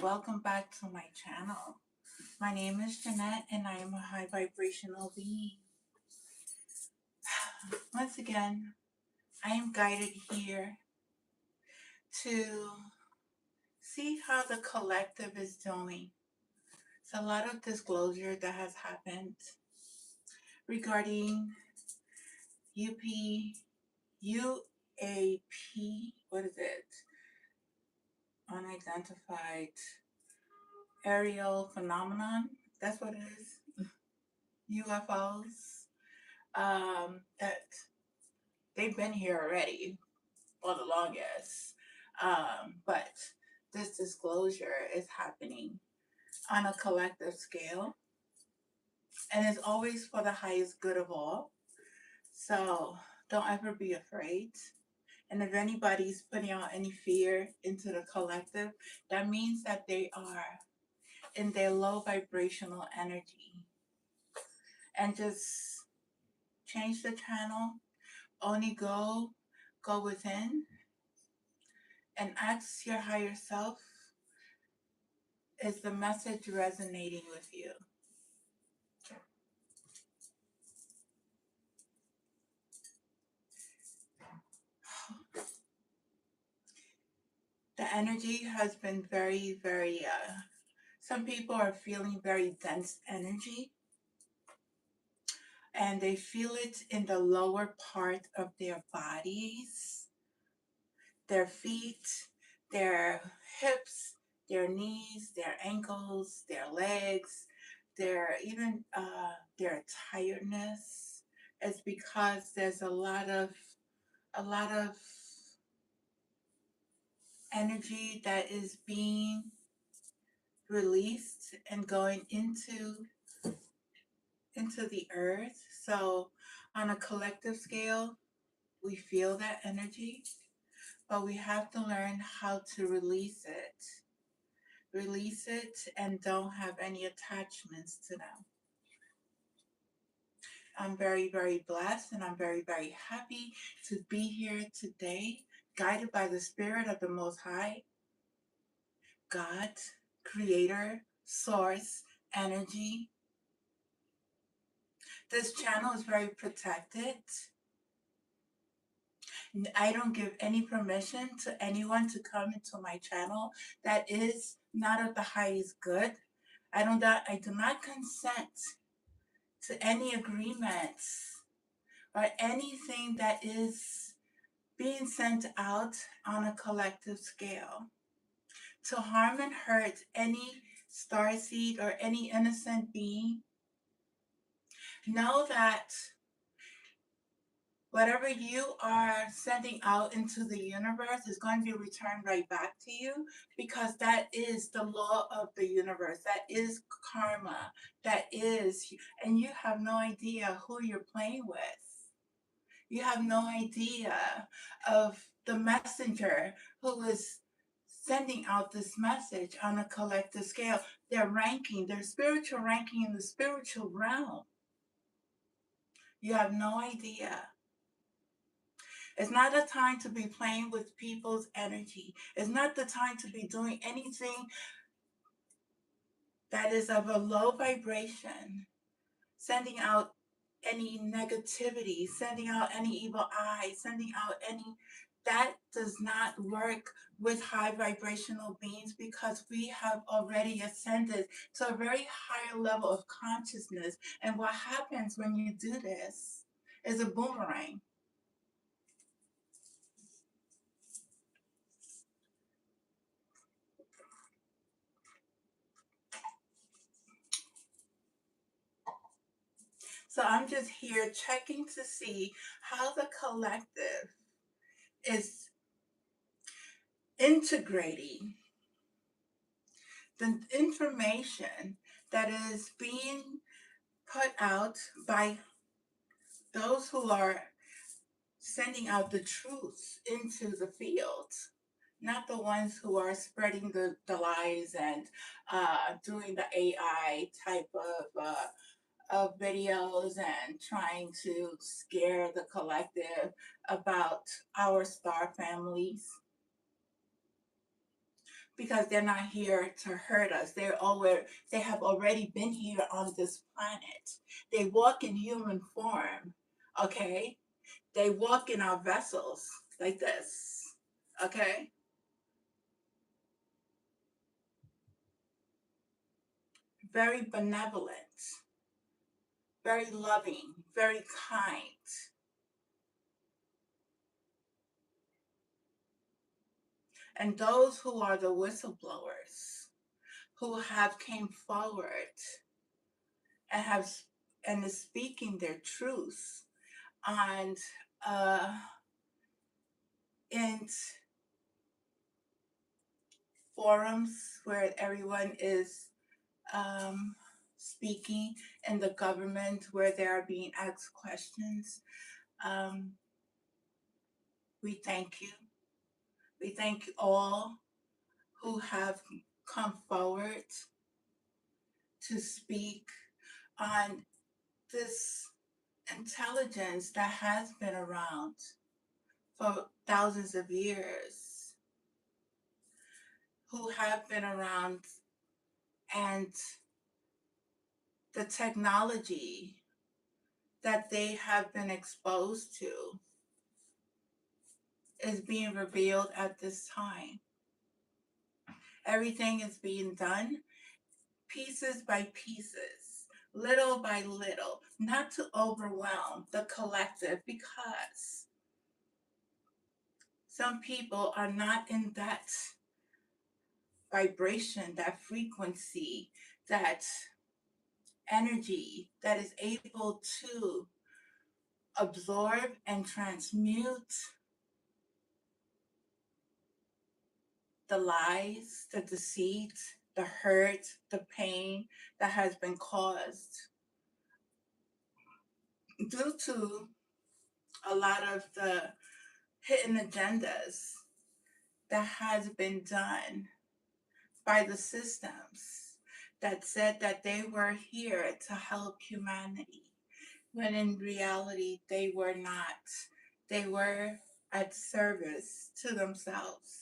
Welcome back to my channel. My name is Jeanette and I am a high vibrational being. Once again, I am guided here to see how the collective is doing. It's a lot of disclosure that has happened regarding UAP, what is it? Unidentified aerial phenomenon. That's what it is. UFOs. That they've been here already for the longest. But this disclosure is happening on a collective scale and it's always for the highest good of all. So don't ever be afraid. And if anybody's putting out any fear into the collective, that means that they are in their low vibrational energy. And just change the channel. Only go within and ask your higher self, is the message resonating with you? The energy has been very, some people are feeling very dense energy and they feel it in the lower part of their bodies, their feet, their hips, their knees, their ankles, their legs, even their tiredness. Is because there's a lot of energy that is being released and going into the earth. So on a collective scale, we feel that energy, but we have to learn how to release it. Release it and don't have any attachments to them. I'm very blessed and I'm very happy to be here today, guided by the Spirit of the Most High, God, Creator, Source, Energy. This channel is very protected. I don't give any permission to anyone to come into my channel that is not of the highest good. I do not consent to any agreements or anything that is being sent out on a collective scale to harm and hurt any starseed or any innocent being. Know that whatever you are sending out into the universe is going to be returned right back to you, because that is the law of the universe. That is karma. That is, and you have no idea who you're playing with. You have no idea of the messenger who is sending out this message on a collective scale. Their ranking, their spiritual ranking in the spiritual realm. You have no idea. It's not a time to be playing with people's energy. It's not the time to be doing anything that is of a low vibration, sending out any negativity, sending out any evil eye, sending out any, that does not work with high vibrational beings, because we have already ascended to a very higher level of consciousness. And what happens when you do this is a boomerang. So I'm just here checking to see how the collective is integrating the information that is being put out by those who are sending out the truth into the field, not the ones who are spreading the lies and doing the AI type of videos and trying to scare the collective about our star families. because they're not here to hurt us. They have already been here on this planet. They walk in human form, okay? They walk in our vessels like this, okay? Very benevolent, very loving, very kind. And those who are the whistleblowers who have came forward and have and is speaking their truth and uh, in forums where everyone is um, speaking, in the government where they are being asked questions. Um, we thank you. We thank you all who have come forward to speak on this intelligence that has been around for thousands of years, who have been around, and the technology that they have been exposed to is being revealed at this time. Everything is being done pieces by pieces, little by little, not to overwhelm the collective, because some people are not in that vibration, that frequency, that energy that is able to absorb and transmute the lies, the deceit, the hurt, the pain that has been caused due to a lot of the hidden agendas that has been done by the systems that said that they were here to help humanity, when in reality they were not. They were at service to themselves.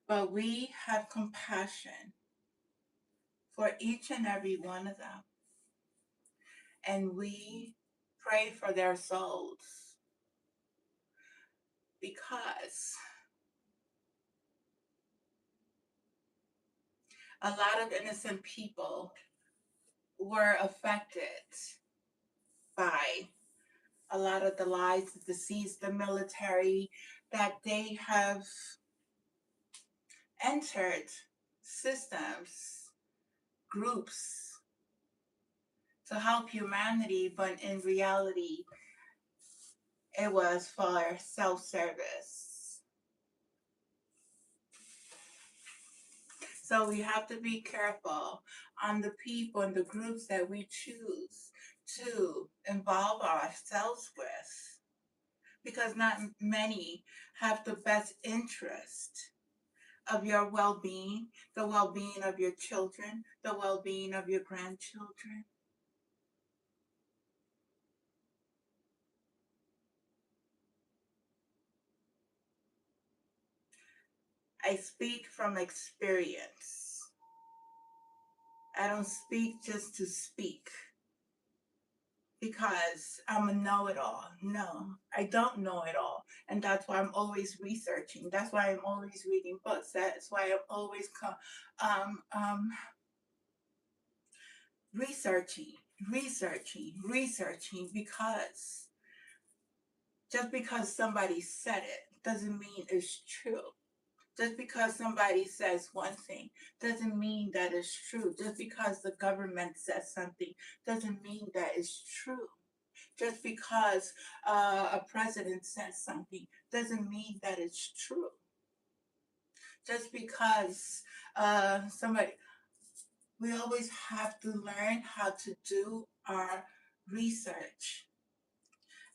But we have compassion for each and every one of them, and we pray for their souls, because a lot of innocent people were affected by a lot of the lies, the deceits, the military, that they have entered systems, groups to help humanity, but in reality, it was for self service. So we have to be careful on the people and the groups that we choose to involve ourselves with, because not many have the best interest of your well being, the well being of your children, the well being of your grandchildren. I speak from experience. I don't speak just to speak because I'm a know it all. No, I don't know it all. And that's why I'm always researching. That's why I'm always reading books. That's why I'm always um, um, researching, researching, because just because somebody said it doesn't mean it's true. Just because somebody says one thing doesn't mean that it's true. Just because the government says something doesn't mean that it's true. Just because a president says something doesn't mean that it's true. Just because somebody, we always have to learn how to do our research.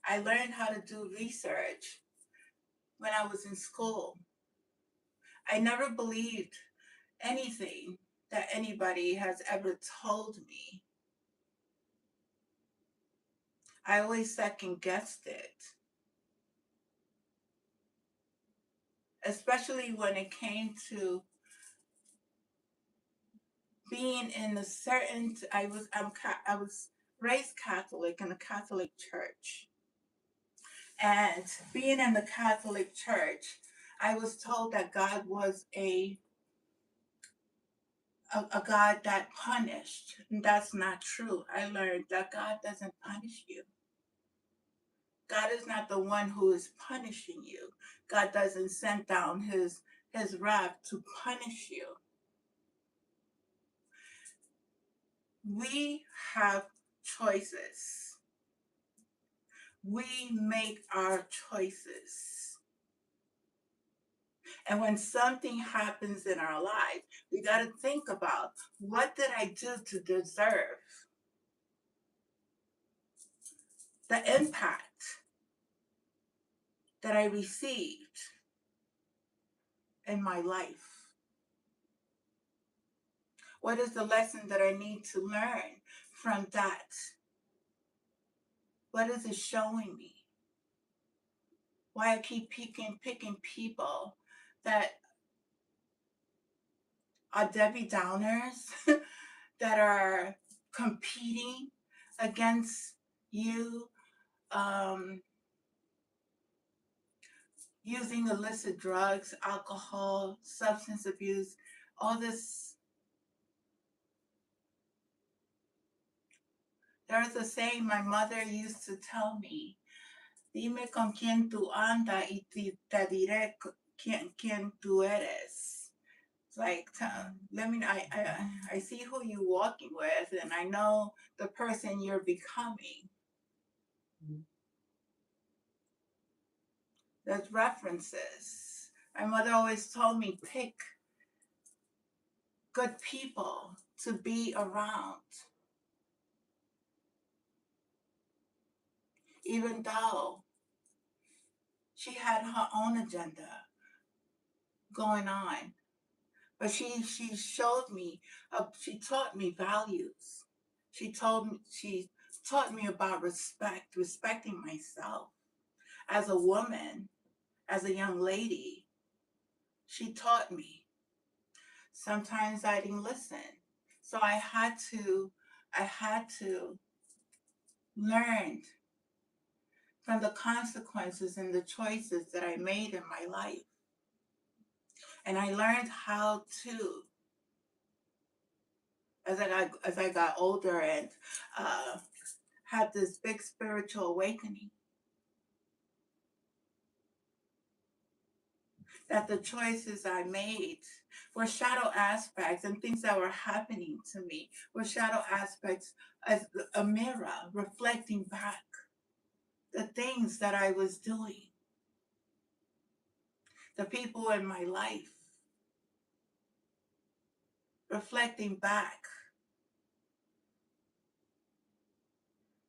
I learned how to do research when I was in school. I never believed anything that anybody has ever told me. I always second guessed it. especially when it came to being in a certain. I was raised Catholic in a Catholic church, and being in the Catholic church, I was told that God was a God that punished. And that's not true. I learned that God doesn't punish you. God is not the one who is punishing you. God doesn't send down his wrath to punish you. We have choices. We make our choices. And when something happens in our life, we got to think about, what did I do to deserve the impact that I received in my life? What is the lesson that I need to learn from that? What is it showing me? Why I keep picking people that are Debbie Downers, that are competing against you, um, using illicit drugs, alcohol, substance abuse, all this. There's a saying my mother used to tell me: dime con quién tú andas y te diré quién tú eres. It's like, let me, I see who you're walking with, and I know the person you're becoming. There's references. My mother always told me, pick good people to be around, even though she had her own agenda going on. But she showed me, she taught me values. She taught me about respect, respecting myself as a woman, as a young lady. She taught me. Sometimes I didn't listen, so I had to learn from the consequences and the choices that I made in my life. And I learned how to, as I got older and uh, had this big spiritual awakening, that the choices I made were shadow aspects, and things that were happening to me were shadow aspects, as a mirror reflecting back the things that I was doing, the people in my life reflecting back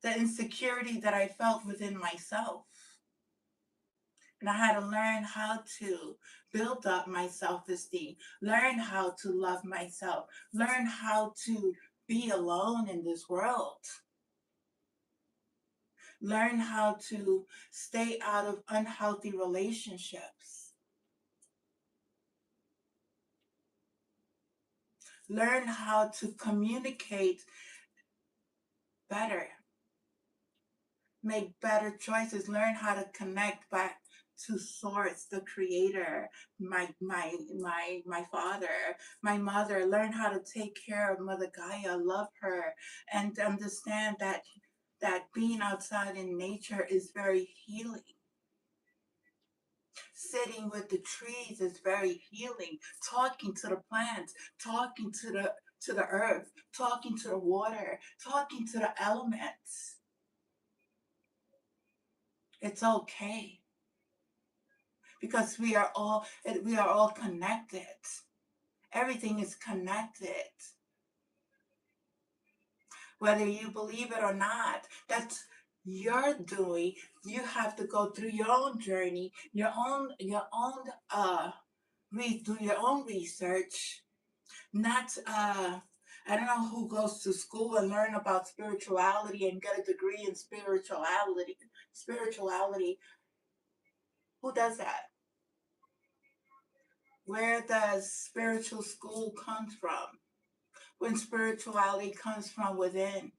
the insecurity that I felt within myself. And I had to learn how to build up my self esteem, learn how to love myself, learn how to be alone in this world, learn how to stay out of unhealthy relationships, learn how to communicate better, make better choices, learn how to connect back to source, the creator, my father, my mother, learn how to take care of Mother Gaia, love her, and understand that being outside in nature is very healing. Sitting with the trees is very healing. Talking to the plants, talking to the earth, talking to the water, talking to the elements. It's okay, because we are all connected. Everything is connected. Whether you believe it or not, that's your doing. You have to go through your own journey, your own do your own research. Not I don't know who goes to school and learn about spirituality and get a degree in spirituality. Spirituality. Who does that? Where does spiritual school come from? When spirituality comes from within.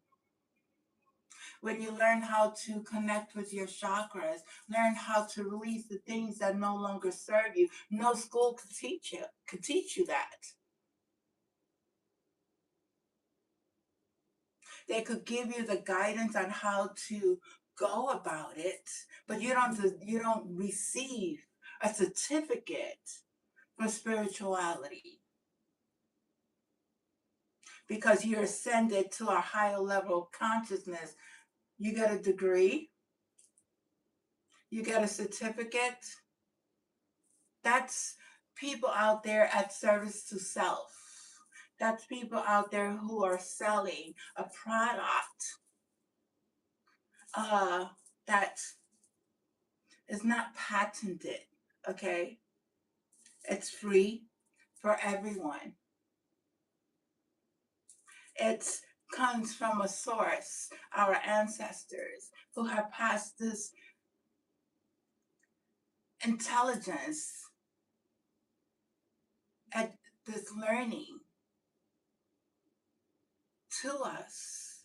When you learn how to connect with your chakras, learn how to release the things that no longer serve you. No school could teach you that. They could give you the guidance on how to go about it, but you don't receive a certificate for spirituality because you're ascended to a higher level of consciousness. You get a degree, you get a certificate. That's people out there at service to self. That's people out there who are selling a product uh, that is not patented, okay? It's free for everyone. It comes from a source, our ancestors who have passed this intelligence and this learning to us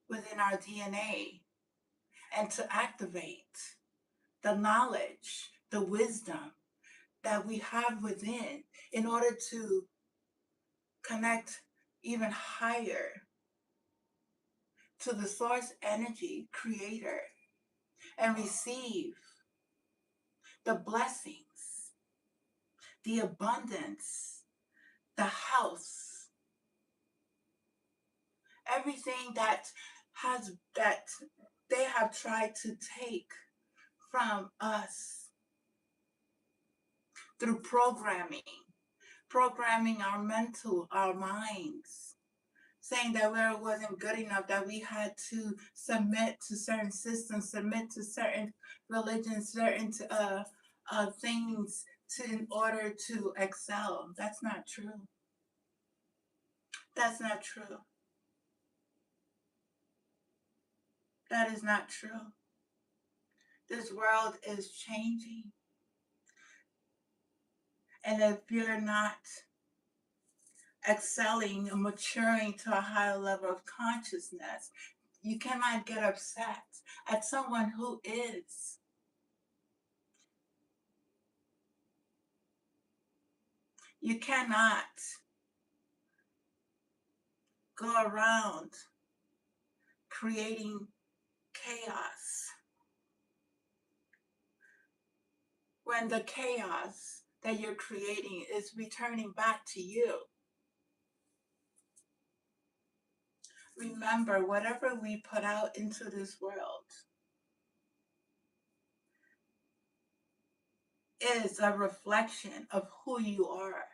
within our DNA, and to activate the knowledge, the wisdom that we have within in order to connect even higher to the source energy creator and receive the blessings, the abundance, the health, everything that they have tried to take from us through programming our mental, our minds, saying that we wasn't good enough, that we had to submit to certain systems, submit to certain religions, certain things in order to excel. That's not true. That's not true. That is not true. This world is changing. And if you're not excelling and maturing to a higher level of consciousness, you cannot get upset at someone who is. You cannot go around creating chaos when the chaos that you're creating is returning back to you. Remember, whatever we put out into this world is a reflection of who you are.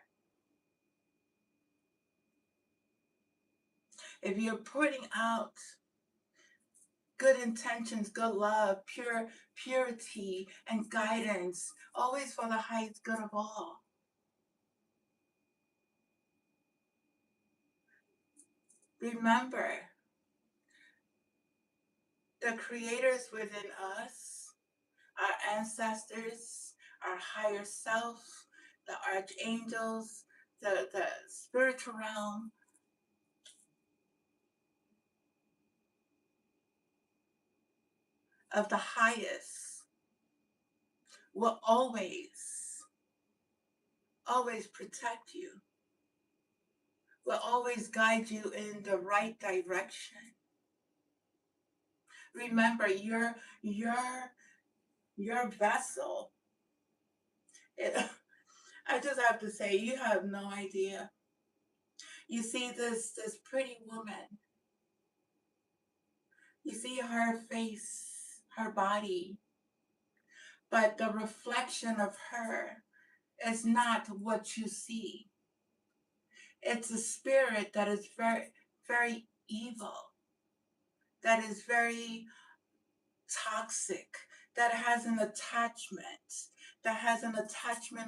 If you're putting out good intentions, good love, purity, and guidance, always for the highest good of all, remember the creators within us, our ancestors, our higher self, the archangels, the spiritual realm of the highest will always protect you, will always guide you in the right direction. Remember, your vessel. It, I just have to say, you have no idea. You see this pretty woman. You see her face, her body, but the reflection of her is not what you see. It's a spirit that is very, very evil, that is very toxic, that has an attachment,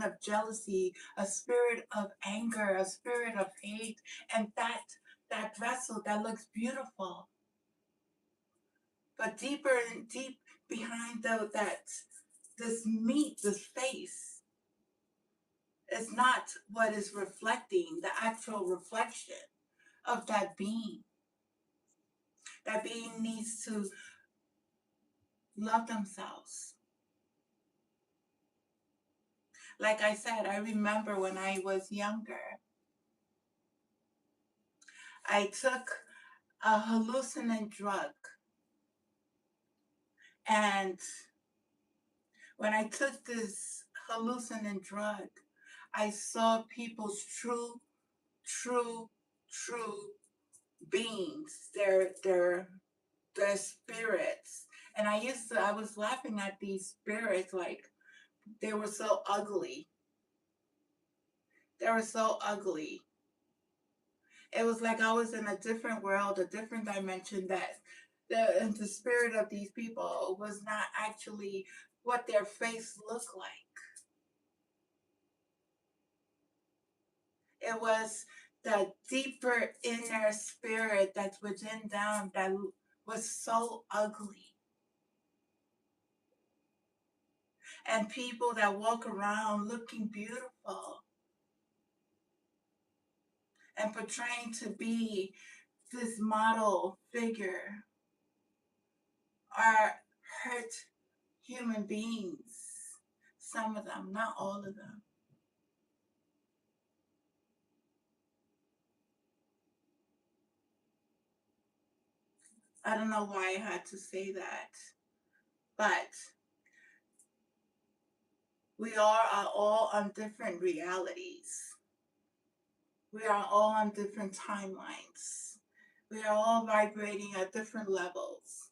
of jealousy, a spirit of anger, a spirit of hate, and that vessel that looks beautiful, but deeper and deep behind that this face It's not what is reflecting the actual reflection of that being. That being needs to love themselves. Like I said, I remember when I was younger, I took a hallucinant drug. And when I took this hallucinant drug, I saw people's true, true beings, their spirits. And I was laughing at these spirits like they were so ugly. They were so ugly. It was like I was in a different world, a different dimension that the spirit of these people was not actually what their face looked like. It was the deeper inner spirit that's within them that was so ugly. And people that walk around looking beautiful and portraying to be this model figure are hurt human beings. Some of them, not all of them. I don't know why I had to say that, but are all on different realities. We are all on different timelines. We are all vibrating at different levels.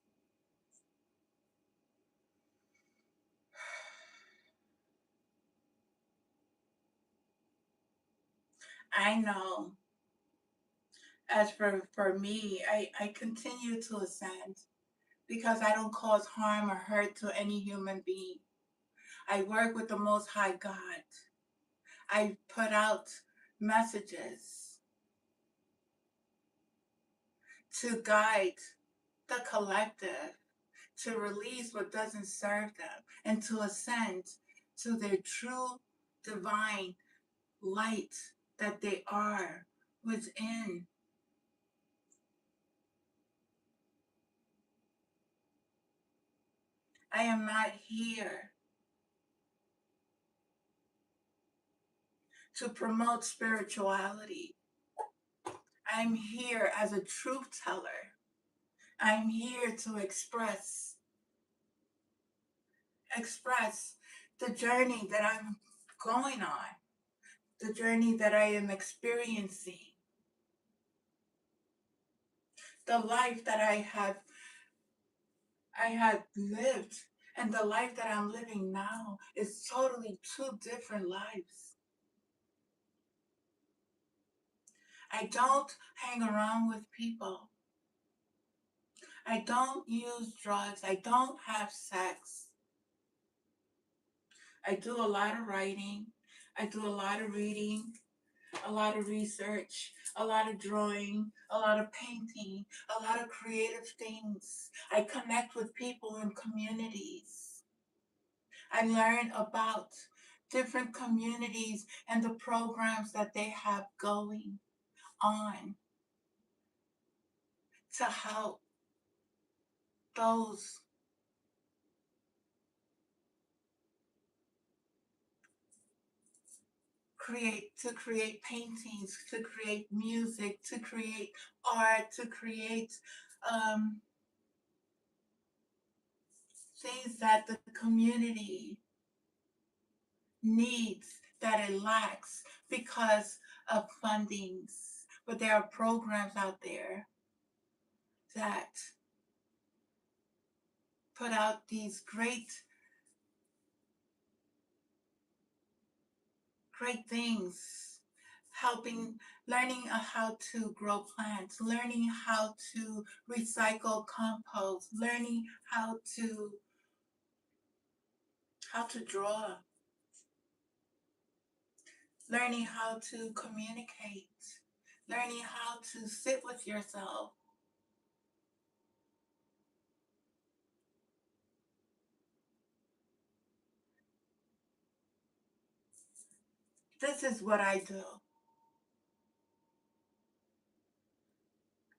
I know, as for me, I continue to ascend because I don't cause harm or hurt to any human being. I work with the Most High God. I put out messages to guide the collective to release what doesn't serve them and to ascend to their true divine light that they are within. I am not here to promote spirituality. I'm here as a truth teller. I'm here to express the journey that I'm going on, the journey that I am experiencing, the life that I had lived, and the life that I'm living now is totally two different lives. I don't hang around with people. I don't use drugs. I don't have sex. I do a lot of writing. I do a lot of reading, a lot of research, a lot of drawing, a lot of painting, a lot of creative things. I connect with people in communities. I learn about different communities and the programs that they have going on to help those create paintings, to create music, to create art, to create um, things that the community needs, that it lacks because of fundings. But there are programs out there that put out these great things, helping, learning how to grow plants, learning how to recycle compost, learning how to draw, learning how to communicate, learning how to sit with yourself. This is what I do.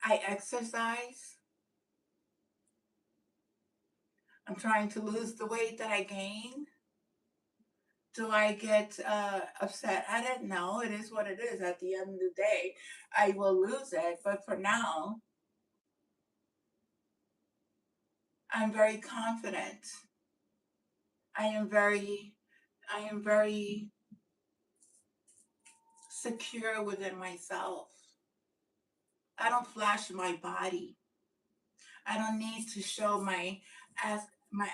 I exercise. I'm trying to lose the weight that I gained. Do I get upset at it? No, it is what it is. At the end of the day, I will lose it. But for now, I'm very confident. I am very, I am very secure within myself. I don't flash my body. I don't need to show my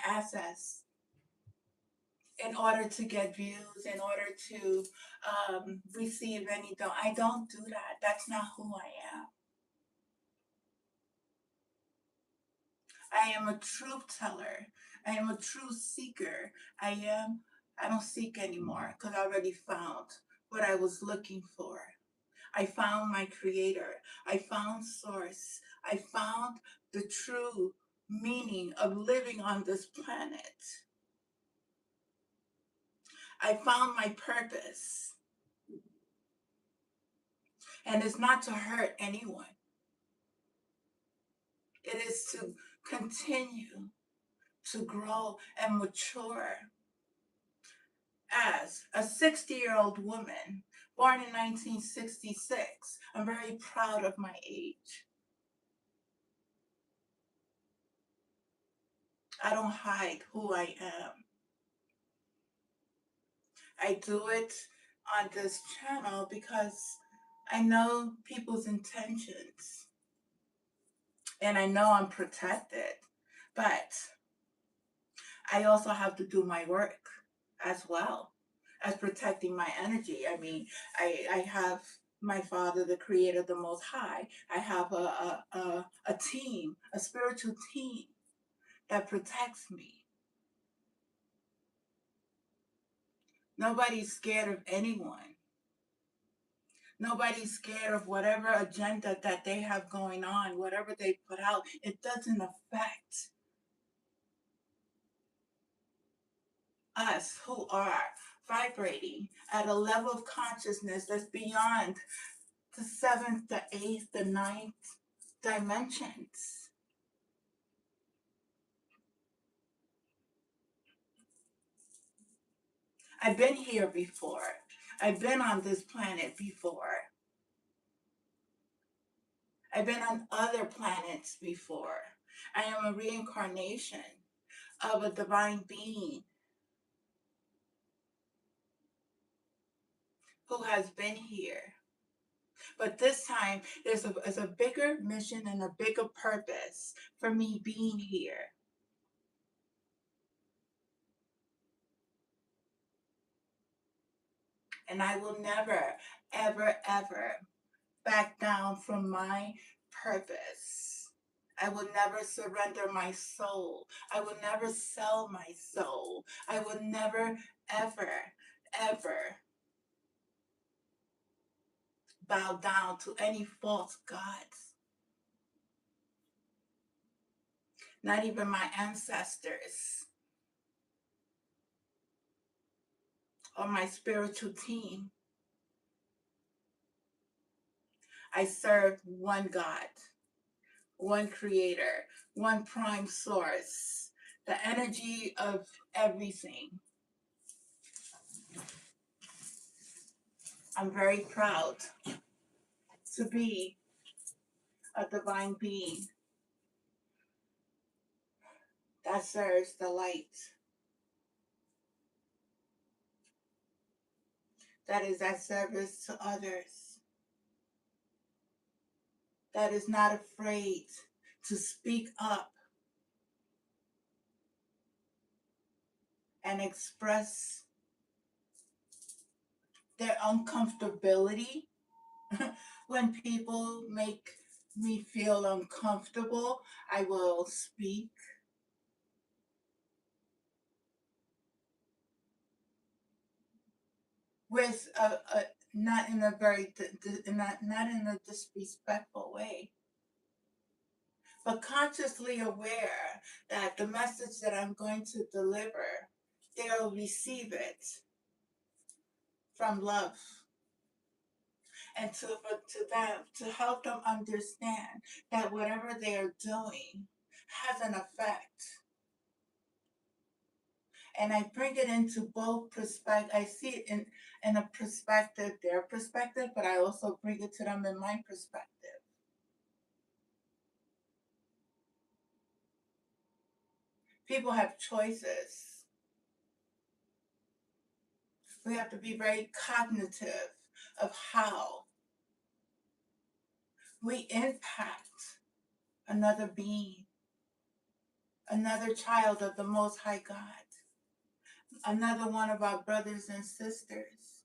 assets in order to get views, in order to receive any. I don't do that. That's not who I am. I am a truth teller. I am a truth seeker. I am. I don't seek anymore because I already found what I was looking for. I found my creator. I found source. I found the true meaning of living on this planet. I found my purpose. And it's not to hurt anyone. It is to continue to grow and mature. As a 60-year-old woman born in 1966, I'm very proud of my age. I don't hide who I am. I do it on this channel because I know people's intentions and I know I'm protected, but I also have to do my work as well as protecting my energy. I mean, I have my father, the creator, the most high. I have a team, a spiritual team that protects me. Nobody's scared of anyone. Nobody's scared of whatever agenda that they have going on, whatever they put out. It doesn't affect us who are vibrating at a level of consciousness that's beyond the seventh, the eighth, the ninth dimensions. I've been here before. I've been on this planet before. I've been on other planets before. I am a reincarnation of a divine being who has been here. But this time, there's a bigger mission and a bigger purpose for me being here. And I will never, ever, ever back down from my purpose. I will never surrender my soul. I will never sell my soul. I will never, ever, ever bow down to any false gods. Not even my ancestors or my spiritual team. I serve one God, one creator, one prime source, the energy of everything. I'm very proud to be a divine being that serves the light, that is at service to others, that is not afraid to speak up and express their uncomfortability. When people make me feel uncomfortable, I will speak with a not in a very not in a disrespectful way, but consciously aware that the message that I'm going to deliver, they'll receive it from love, and to them, to help them understand that whatever they are doing has an effect. And I bring it into both perspective. I see it in a perspective, their perspective, but I also bring it to them in my perspective. People have choices. We have to be very cognitive of how we impact another being, another child of the Most High God, another one of our brothers and sisters.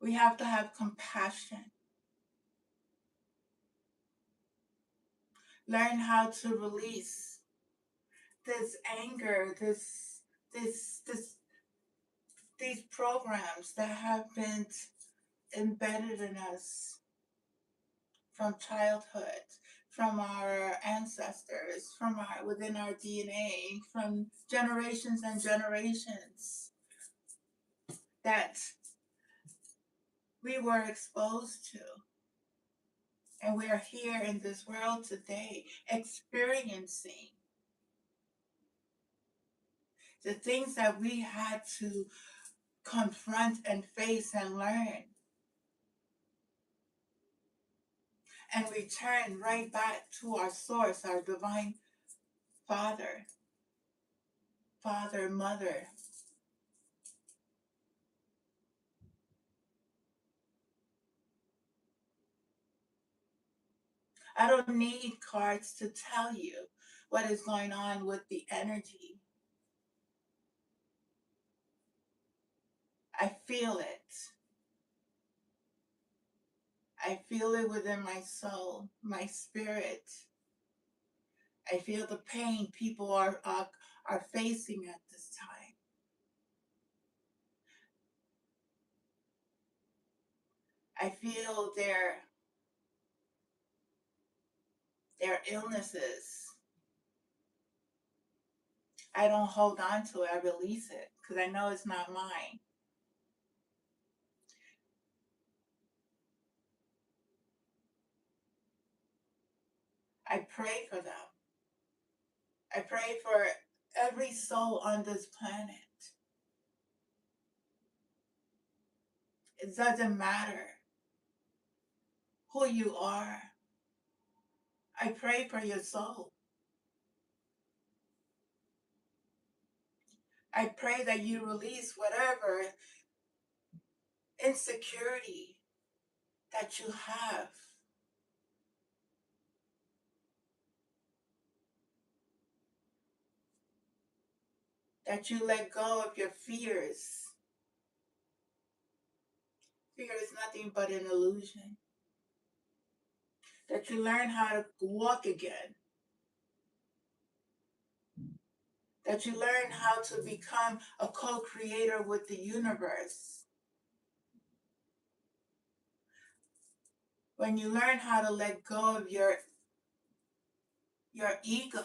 We have to have compassion, learn how to release this anger, this these programs that have been embedded in us from childhood, from our ancestors, from our within our DNA, from generations and generations that we were exposed to. And we are here in this world today experiencing the things that we had to confront and face and learn, and return right back to our source, our divine Father, Mother. I don't need cards to tell you what is going on with the energy. I feel it. I feel it within my soul, my spirit. I feel the pain people are facing at this time. I feel their illnesses. I don't hold on to it. I release it because I know it's not mine. I pray for them. I pray for every soul on this planet. It doesn't matter who you are. I pray for your soul. I pray that you release whatever insecurity that you have, that you let go of your fears. Fear is nothing but an illusion. That you learn how to walk again. That you learn how to become a co-creator with the universe. When you learn how to let go of your ego,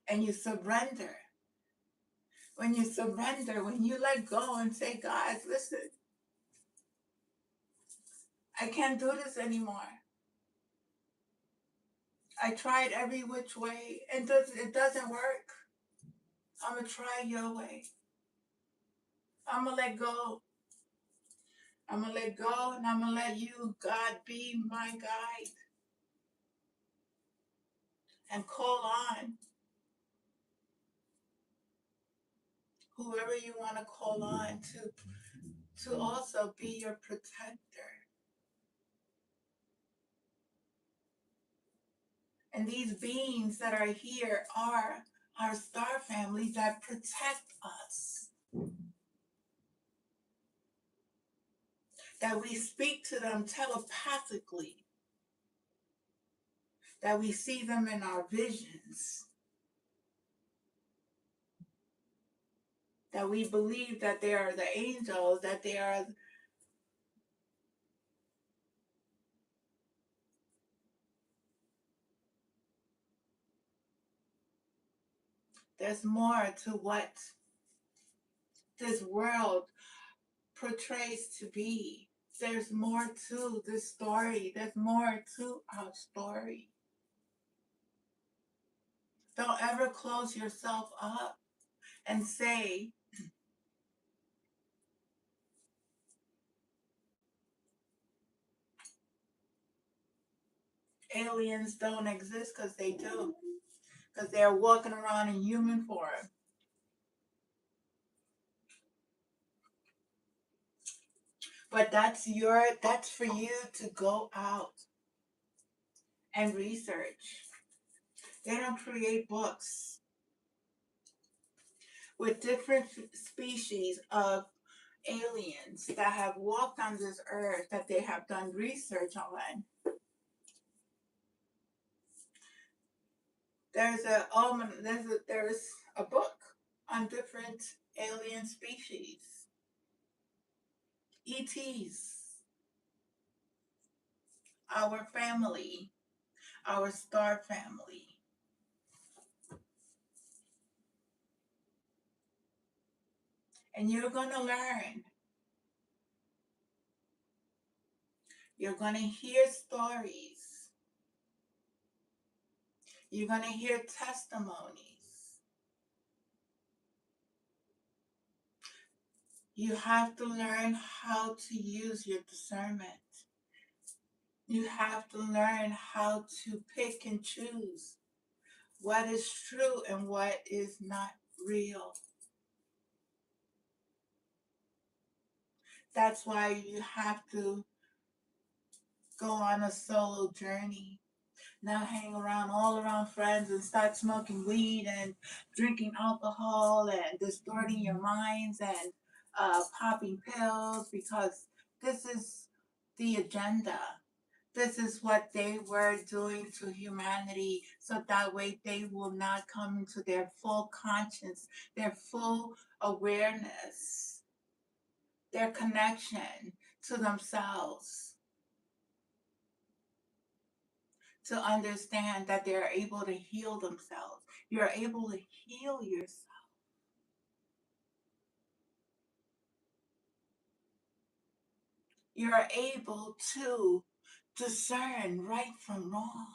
and you surrender. When you surrender, when you let go and say, God, listen, I can't do this anymore. I tried every which way and it doesn't work. I'm going to try your way. I'm going to let go. I'm going to let go and I'm going to let you, God, be my guide. And call on whoever you want to call on to also be your protector. And these beings that are here are our star families that protect us. That we speak to them telepathically, that we see them in our visions, that we believe that they are the angels, that they are There's more to what this world portrays to be. There's more to this story. There's more to our story. Don't ever close yourself up and say, aliens don't exist, because they do. Because they're walking around in human form. But that's for you to go out and research. They don't create books with different species of aliens that have walked on this earth that they have done research on. There's a book on different alien species, ETs, our family, our star family. And you're going to learn. You're going to hear stories. You're going to hear testimonies. You have to learn how to use your discernment. You have to learn how to pick and choose what is true and what is not real. That's why you have to go on a solo journey. Not hang around all around friends and start smoking weed and drinking alcohol and distorting your minds and popping pills, because this is the agenda. This is what they were doing to humanity, so that way they will not come into their full conscience, their full awareness, their connection to themselves, to understand that they're able to heal themselves. You're able to heal yourself. You're able to discern right from wrong.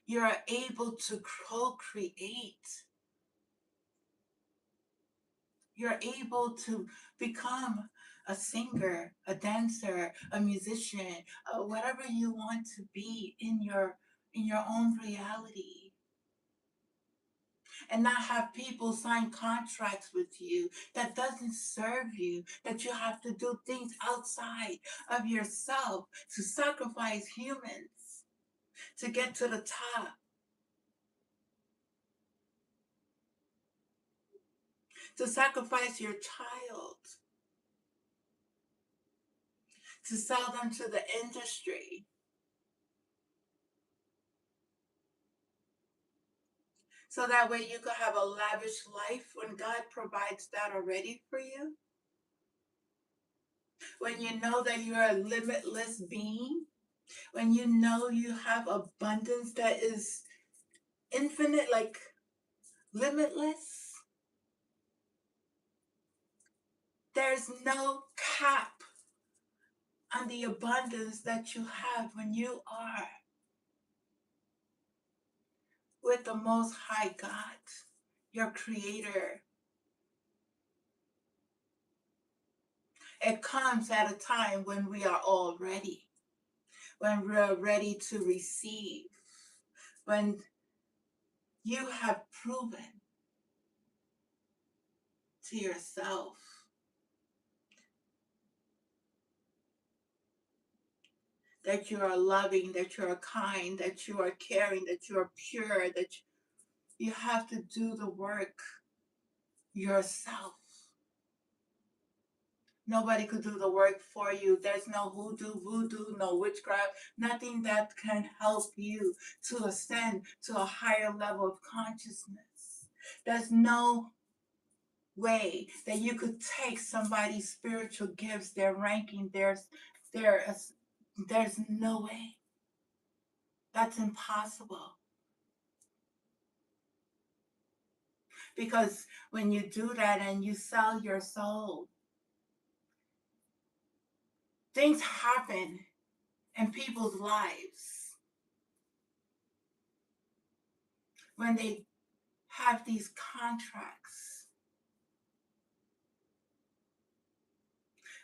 You're able to co-create. You're able to become a singer, a dancer, a musician, whatever you want to be in your own reality, and not have people sign contracts with you that doesn't serve you, that you have to do things outside of yourself, to sacrifice humans to get to the top, to sacrifice your child, to sell them to the industry, so that way you could have a lavish life when God provides that already for you. When you know that you're a limitless being, when you know you have abundance that is infinite, like limitless, there's no cap on the abundance that you have when you are with the Most High God, your Creator. It comes at a time when we are all ready, when we're ready to receive, when you have proven to yourself that you are loving, that you are kind, that you are caring, that you are pure, that you have to do the work yourself. Nobody could do the work for you. There's no hoodoo, voodoo, no witchcraft, nothing that can help you to ascend to a higher level of consciousness. There's no way that you could take somebody's spiritual gifts, their ranking, there's no way. That's impossible. Because when you do that and you sell your soul, things happen in people's lives when they have these contracts,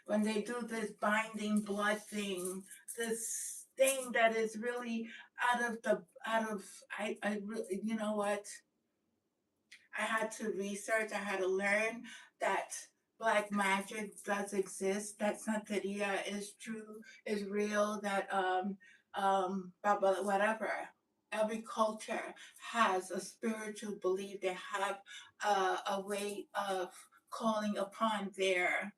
when they do this binding blood thing, this thing that is really out of I really, you know what? I had to research, I had to learn that black magic does exist, that Santeria is true, is real, that whatever. Every culture has a spiritual belief. They have a way of calling upon the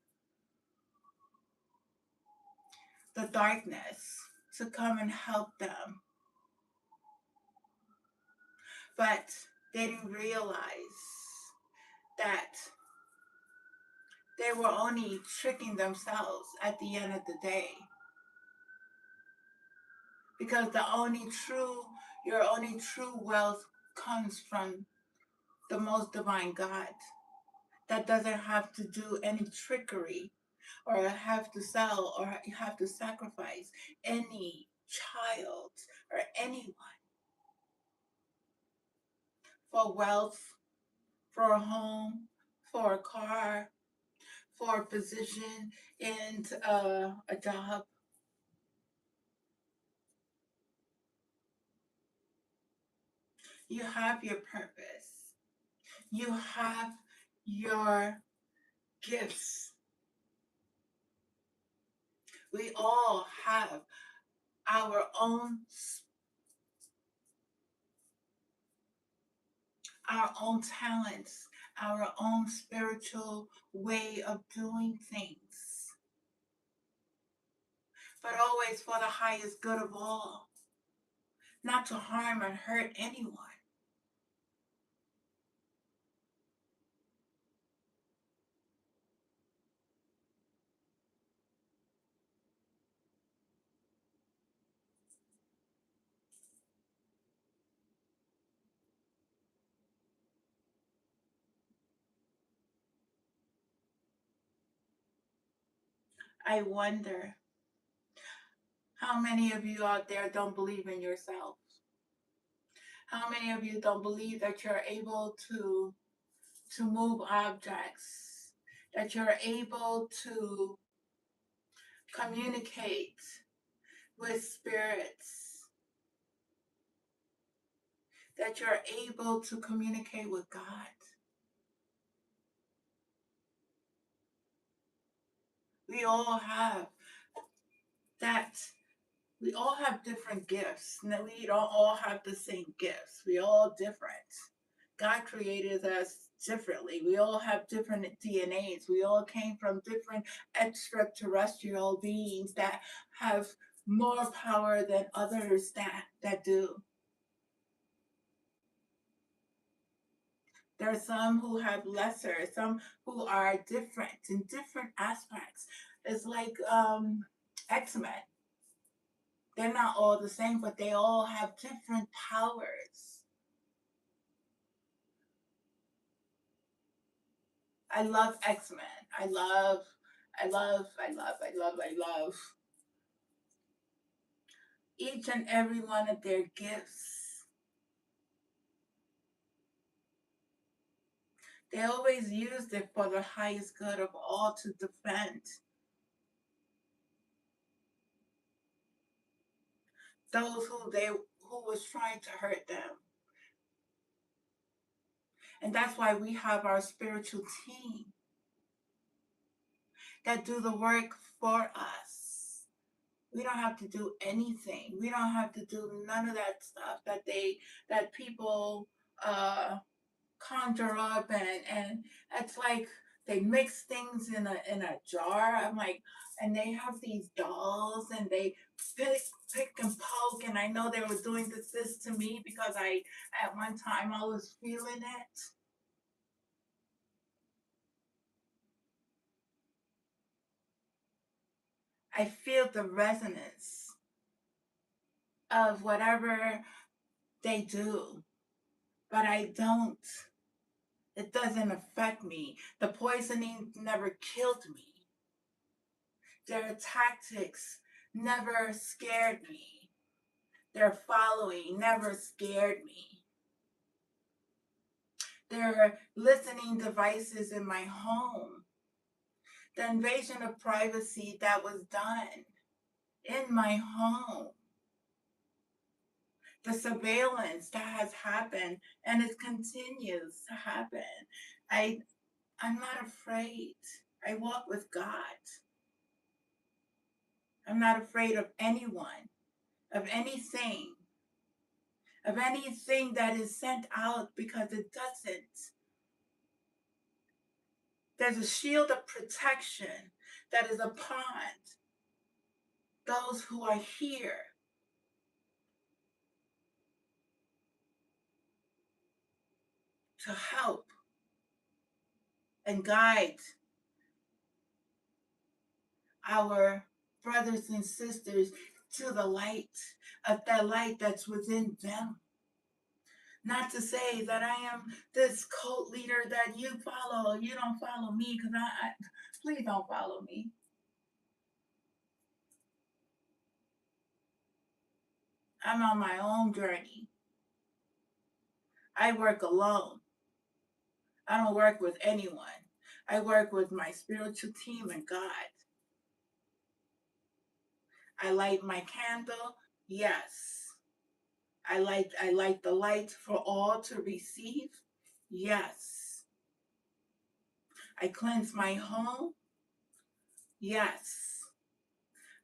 darkness to come and help them. But they didn't realize that they were only tricking themselves at the end of the day. Because your only true wealth comes from the most divine God. That doesn't have to do any trickery or have to sell or have to sacrifice any child or anyone for wealth, for a home, for a car, for a position and a job. You have your purpose. You have your gifts. We all have our own talents, our own spiritual way of doing things, but always for the highest good of all, not to harm and hurt anyone. I wonder how many of you out there don't believe in yourself? How many of you don't believe that you're able to move objects, that you're able to communicate with spirits, that you're able to communicate with God? We all have that. We all have different gifts. No, we don't all have the same gifts. We all different. God created us differently. We all have different DNAs. We all came from different extraterrestrial beings that have more power than others that do. There are some who have lesser, some who are different in different aspects. It's like X-Men. They're not all the same, but they all have different powers. I love X-Men. I love each and every one of their gifts. They always used it for the highest good of all to defend those who was trying to hurt them. And that's why we have our spiritual team that do the work for us. We don't have to do anything. We don't have to do none of that stuff that people conjure up and it's like they mix things in a jar. I'm like, and they have these dolls and they pick and poke, and I know they were doing this to me because I at one time I was feeling it. I feel the resonance of whatever they do, but I don't It doesn't affect me. The poisoning never killed me. Their tactics never scared me. Their following never scared me. Their listening devices in my home, the invasion of privacy that was done in my home, the surveillance that has happened and it continues to happen. I, I'm not afraid. I walk with God. I'm not afraid of anyone, of anything that is sent out because it doesn't. There's a shield of protection that is upon those who are here to help and guide our brothers and sisters to the light of that light that's within them. Not to say that I am this cult leader that you follow. You don't follow me because please don't follow me. I'm on my own journey. I work alone. I don't work with anyone. I work with my spiritual team and God. I light my candle. Yes. I light the light for all to receive. Yes. I cleanse my home. Yes.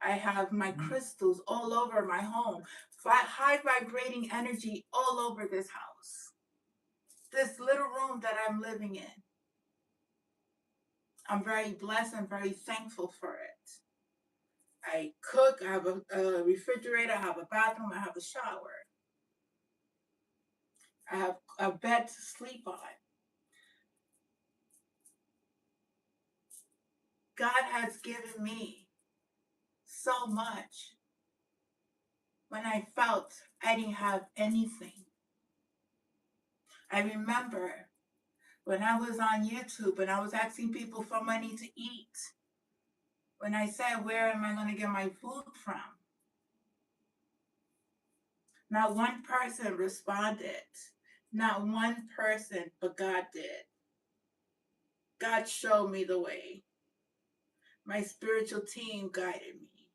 I have my crystals all over my home. High vibrating energy all over this house. This little room that I'm living in. I'm very blessed and very thankful for it. I cook, I have a refrigerator, I have a bathroom, I have a shower. I have a bed to sleep on. God has given me so much when I felt I didn't have anything. I remember when I was on YouTube and I was asking people for money to eat. When I said, where am I going to get my food from? Not one person responded. Not one person, but God did. God showed me the way. My spiritual team guided me.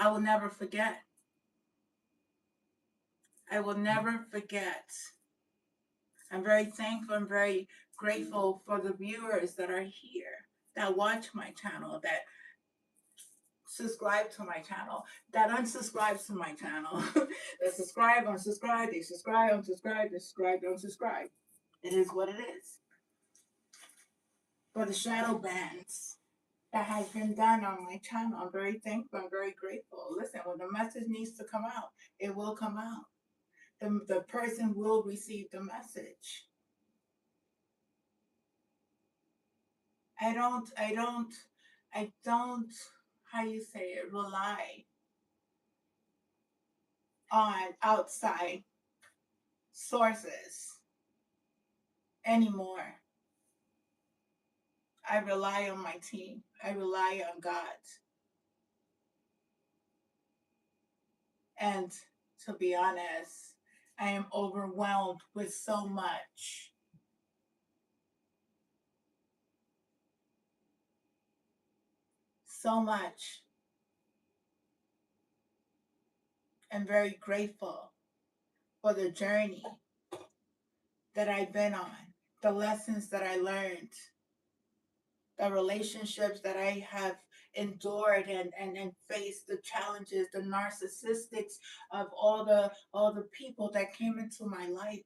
I will never forget. I will never forget. I'm very thankful and very grateful for the viewers that are here, that watch my channel, that subscribe to my channel, that unsubscribe to my channel, that subscribe, unsubscribe, they subscribe, unsubscribe, they subscribe, unsubscribe. It is what it is. For the shadow bans that has been done on my channel, I'm very thankful, I'm very grateful. Listen, when the message needs to come out, it will come out. The person will receive the message. I don't, how you say it, rely on outside sources anymore. I rely on my team. I rely on God. And to be honest, I am overwhelmed with so much. So much. I'm very grateful for the journey that I've been on, the lessons that I learned, the relationships that I have endured and faced, the challenges, the narcissistics of all the people that came into my life,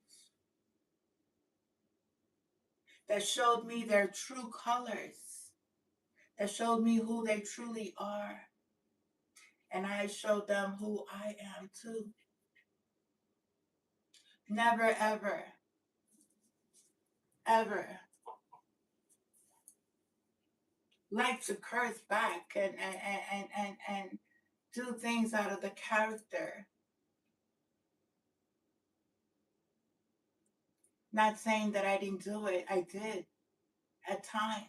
that showed me their true colors, that showed me who they truly are. And I showed them who I am too. Never, ever, ever like to curse back and do things out of the character Not saying that I didn't do it, I did at times.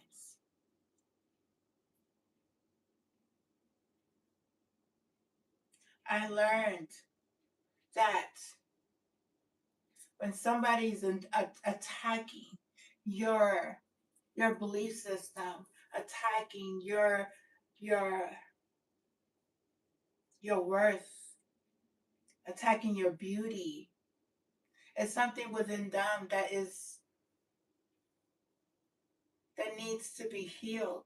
I learned that when somebody's attacking your your belief system, attacking your your worth, attacking your beauty, it's something within them that needs to be healed.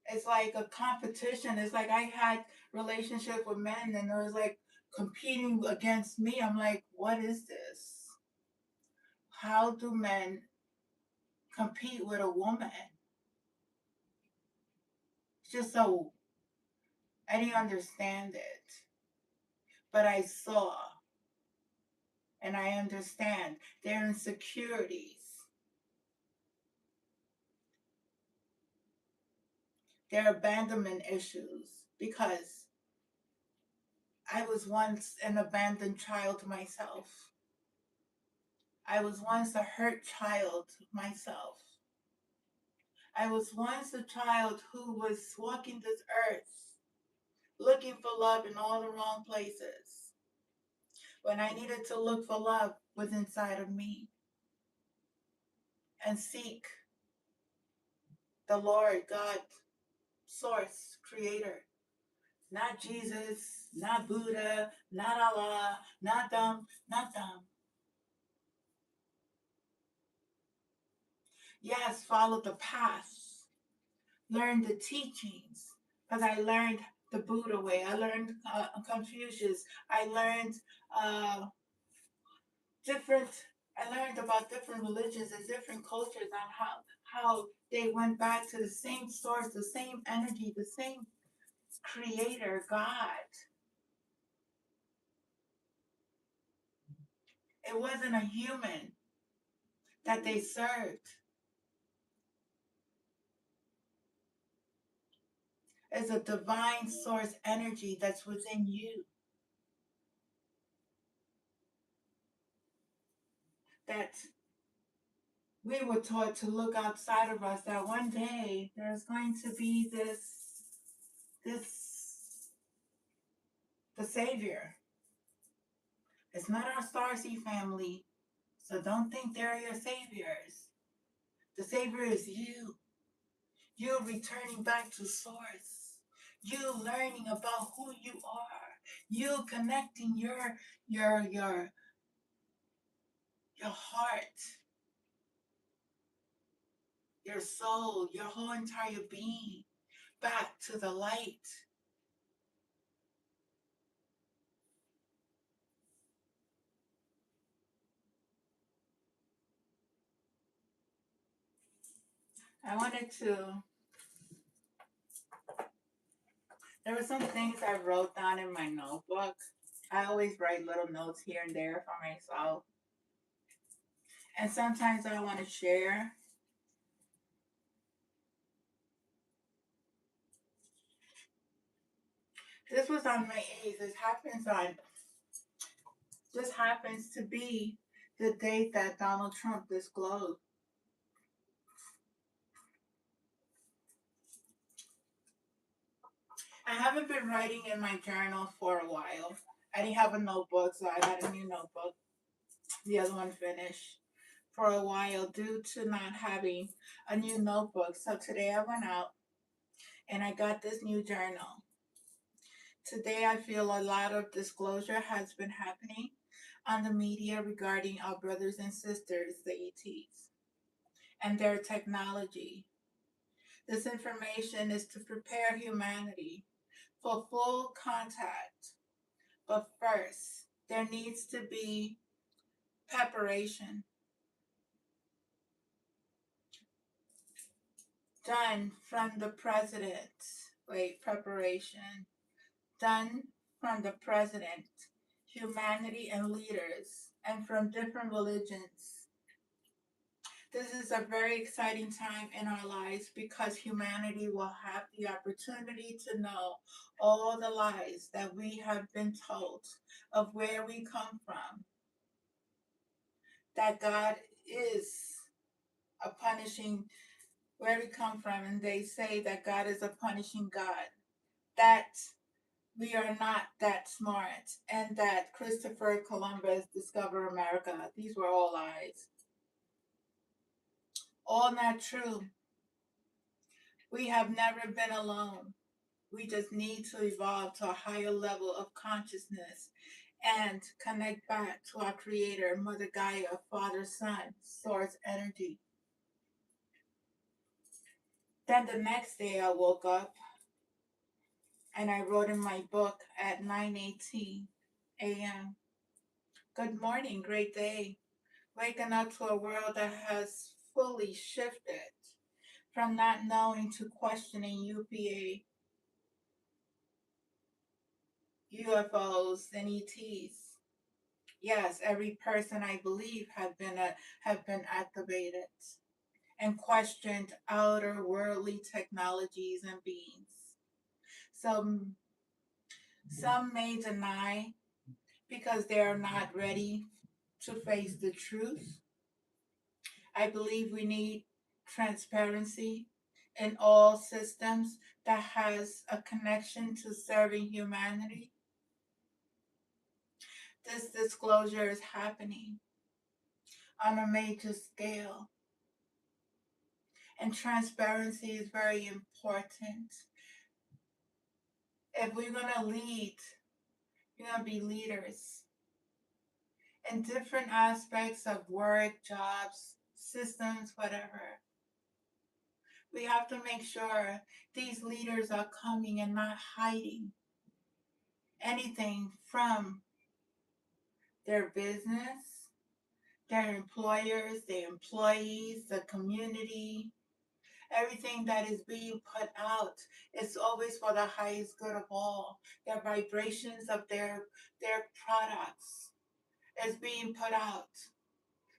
It's like a competition. It's like I had relationship with men and it was like competing against me. I'm like, what is this? How do men compete with a woman? It's just so I didn't understand it. But I saw and I understand their insecurities, their abandonment issues, because I was once an abandoned child myself. I was once a hurt child myself. I was once a child who was walking this earth looking for love in all the wrong places. When I needed to look for love was inside of me and seek the Lord, God, Source, Creator. Not Jesus, not Buddha, not Allah, not them, not them. Yes, follow the path, learn the teachings. Because I learned the Buddha way, I learned Confucius, I learned uh, different. I learned about different religions and different cultures on how they went back to the same source, the same energy, the same creator, God. It wasn't a human that they served. It's a divine source energy that's within you. That we were taught to look outside of us, that one day there's going to be this the savior. It's not our Starseed family, so don't think they're your saviors. The savior is you. You returning back to source. You learning about who you are. You connecting your your your heart, your soul, your whole entire being back to the light. I wanted to, there were some things I wrote down in my notebook. I always write little notes here and there for myself. And sometimes I want to share. This was on my age. This happens to be the date that Donald Trump disclosed. I haven't been writing in my journal for a while. I didn't have a notebook, so I got a new notebook. The other one finished for a while due to not having a new notebook. So today I went out and I got this new journal. Today I feel a lot of disclosure has been happening on the media regarding our brothers and sisters, the ETs, and their technology. This information is to prepare humanity for full contact. But first, there needs to be preparation done from the president. Wait, preparation done from the president, humanity, and leaders, and from different religions. This is a very exciting time in our lives because humanity will have the opportunity to know all the lies that we have been told of where we come from, that God is a punishing where we come from, and they say that God is a punishing God, that we are not that smart, and that Christopher Columbus discovered America. These were all lies. All not true. We have never been alone. We just need to evolve to a higher level of consciousness and connect back to our Creator, Mother Gaia, Father, Son, Source Energy. Then the next day I woke up and I wrote in my book at 9:18 a.m. Good morning, great day. Waking up to a world that has fully shifted from not knowing to questioning UFOs, and ETs. Yes, every person I believe have been activated and questioned outer worldly technologies and beings. Some some may deny because they are not ready to face the truth. I believe we need transparency in all systems that has a connection to serving humanity. This disclosure is happening on a major scale, and transparency is very important. If we're going to lead, we're going to be leaders in different aspects of work, jobs, systems, whatever. We have to make sure these leaders are coming and not hiding anything from their business, their employers, their employees, the community. Everything that is being put out is always for the highest good of all. The vibrations of their products is being put out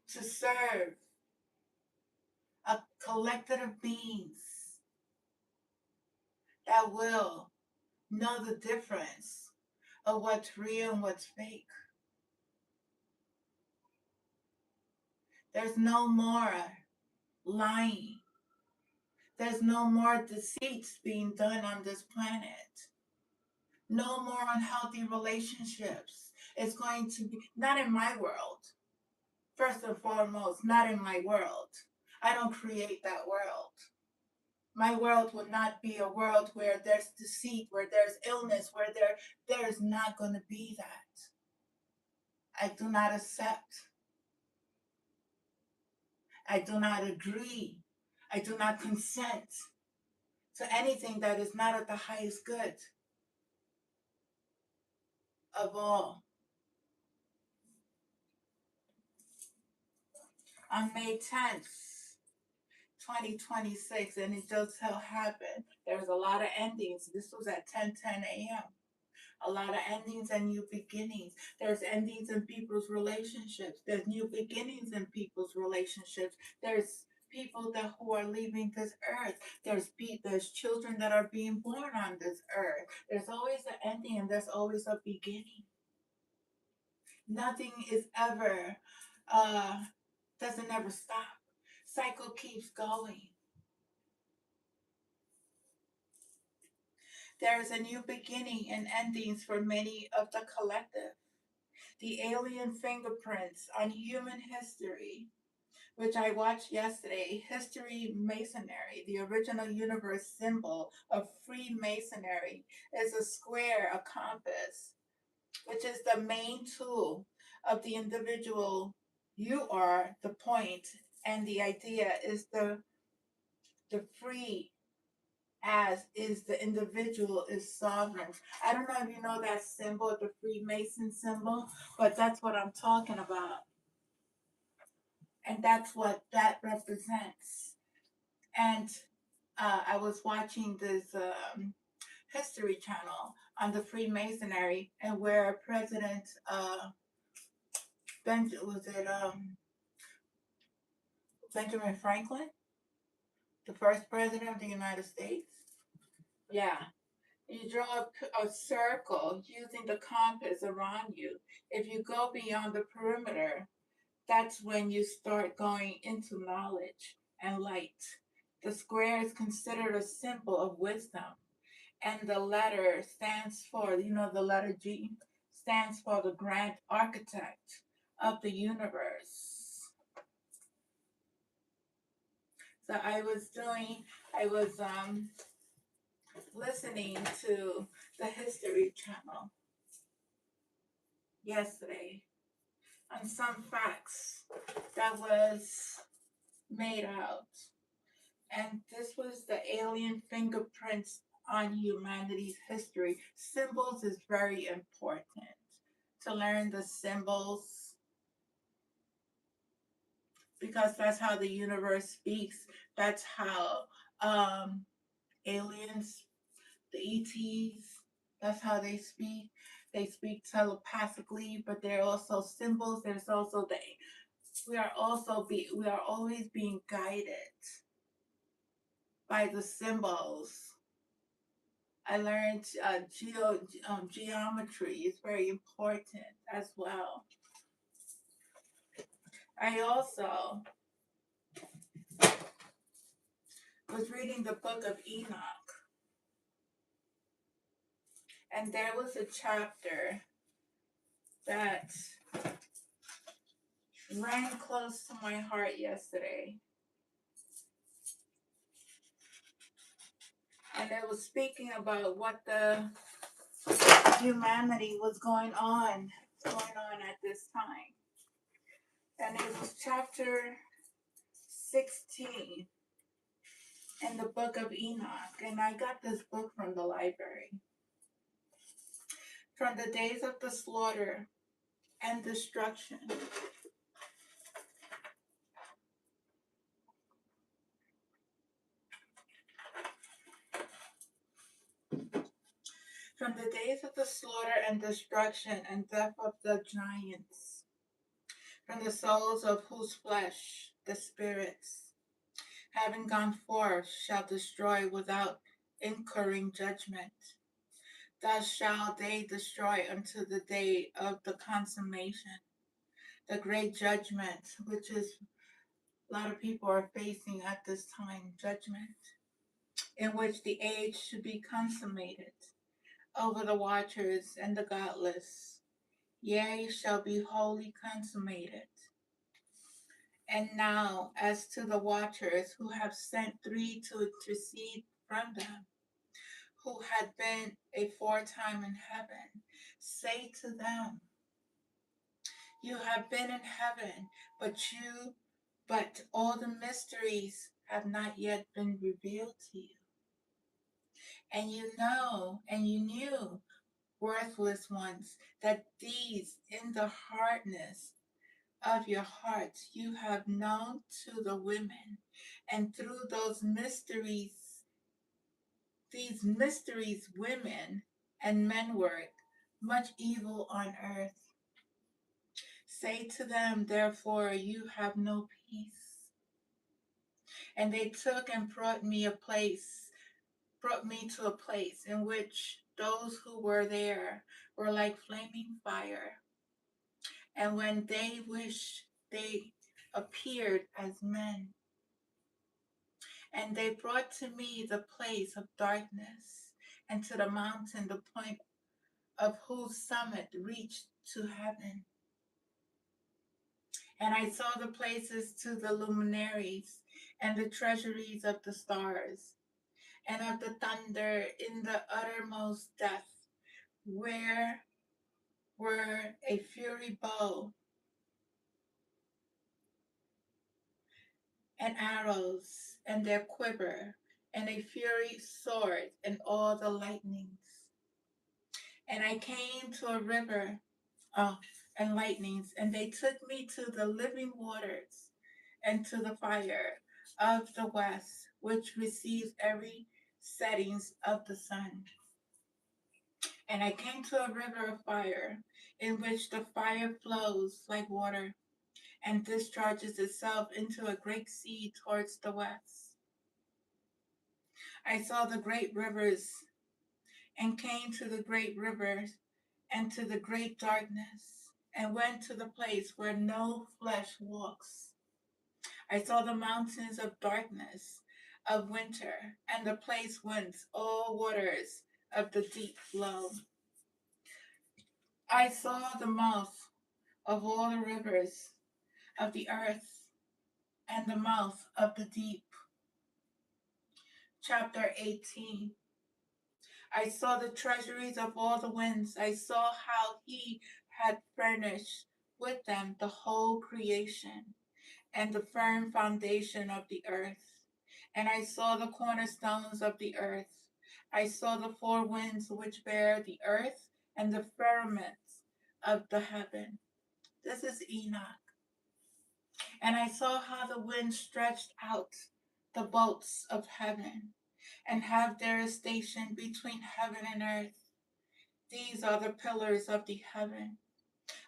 to serve a collective of beings that will know the difference of what's real and what's fake. There's no more lying. There's no more deceits being done on this planet. No more unhealthy relationships. It's going to be not in my world. First and foremost, not in my world. I don't create that world. My world would not be a world where there's deceit, where there's illness, where there's not going to be that. I do not accept. I do not agree. I do not consent to anything that is not of the highest good of all. On May 10th, 2026, and it just so happened there was a lot of endings. This was at 10:10 a.m. A lot of endings and new beginnings. There's endings in people's relationships. There's new beginnings in people's relationships. There's people that who are leaving this earth. There's children that are being born on this earth. There's always an ending and there's always a beginning. Nothing is ever doesn't ever stop. Cycle keeps going. There is a new beginning and endings for many of the collective. The alien fingerprints on human history, which I watched yesterday, History Masonry, the original universe symbol of Freemasonry, is a square, a compass, which is the main tool of the individual. You are the point, and the idea is the free as is the individual is sovereign. I don't know if you know that symbol, the Freemason symbol, but that's what I'm talking about. And that's what that represents. And I was watching this History Channel on the Freemasonry, and where President was it Benjamin Franklin, the first president of the United States. Yeah. You draw a circle using the compass around you. If you go beyond the perimeter, that's when you start going into knowledge and light. The square is considered a symbol of wisdom, and the letter stands for, the letter G stands for the grand architect of the universe. So I was listening to the History Channel yesterday on some facts that was made out. And this was the alien fingerprints on humanity's history. Symbols is very important to learn the symbols because that's how the universe speaks. That's how um, aliens, the ETs, that's how they speak. They speak telepathically, but they're also symbols. There's also we are always being guided by the symbols. I learned geometry is very important as well. I also was reading the book of Enoch, and there was a chapter that ran close to my heart yesterday. And it was speaking about what the humanity was going on at this time. And it was chapter 16 in the book of Enoch. And I got this book from the library. From the days of the slaughter and destruction, from the days of the slaughter and destruction and death of the giants, from the souls of whose flesh the spirits, having gone forth, shall destroy without incurring judgment. Thus shall they destroy unto the day of the consummation, the great judgment, which is a lot of people are facing at this time, judgment, in which the age should be consummated over the watchers and the godless, yea, shall be wholly consummated. And now, as to the watchers who have sent three to intercede from them, who had been aforetime in heaven, say to them, you have been in heaven, but all the mysteries have not yet been revealed to you. And you know, and you knew, worthless ones, that these in the hardness of your hearts you have known to the women, and through these mysteries, women and men work much evil on earth. Say to them, therefore, you have no peace. And they took and brought me to a place in which those who were there were like flaming fire. And when they wished, they appeared as men. And they brought to me the place of darkness, and to the mountain, the point of whose summit reached to heaven. And I saw the places to the luminaries, and the treasuries of the stars, and of the thunder in the uttermost depth, where were a fury bow and arrows, and their quiver, and a fury sword, and all the lightnings. And I came to a river, oh, and lightnings, and they took me to the living waters, and to the fire of the west, which receives every settings of the sun. And I came to a river of fire, in which the fire flows like water, and discharges itself into a great sea towards the west. I saw the great rivers and came to the great rivers and to the great darkness and went to the place where no flesh walks. I saw the mountains of darkness of winter and the place whence all waters of the deep flow. I saw the mouth of all the rivers of the earth and the mouth of the deep. Chapter 18. I saw the treasuries of all the winds. I saw how he had furnished with them the whole creation and the firm foundation of the earth. And I saw the cornerstones of the earth. I saw the four winds which bear the earth and the firmaments of the heaven. This is Enoch. And I saw how the winds stretched out the bolts of heaven and have their station between heaven and earth. These are the pillars of the heaven.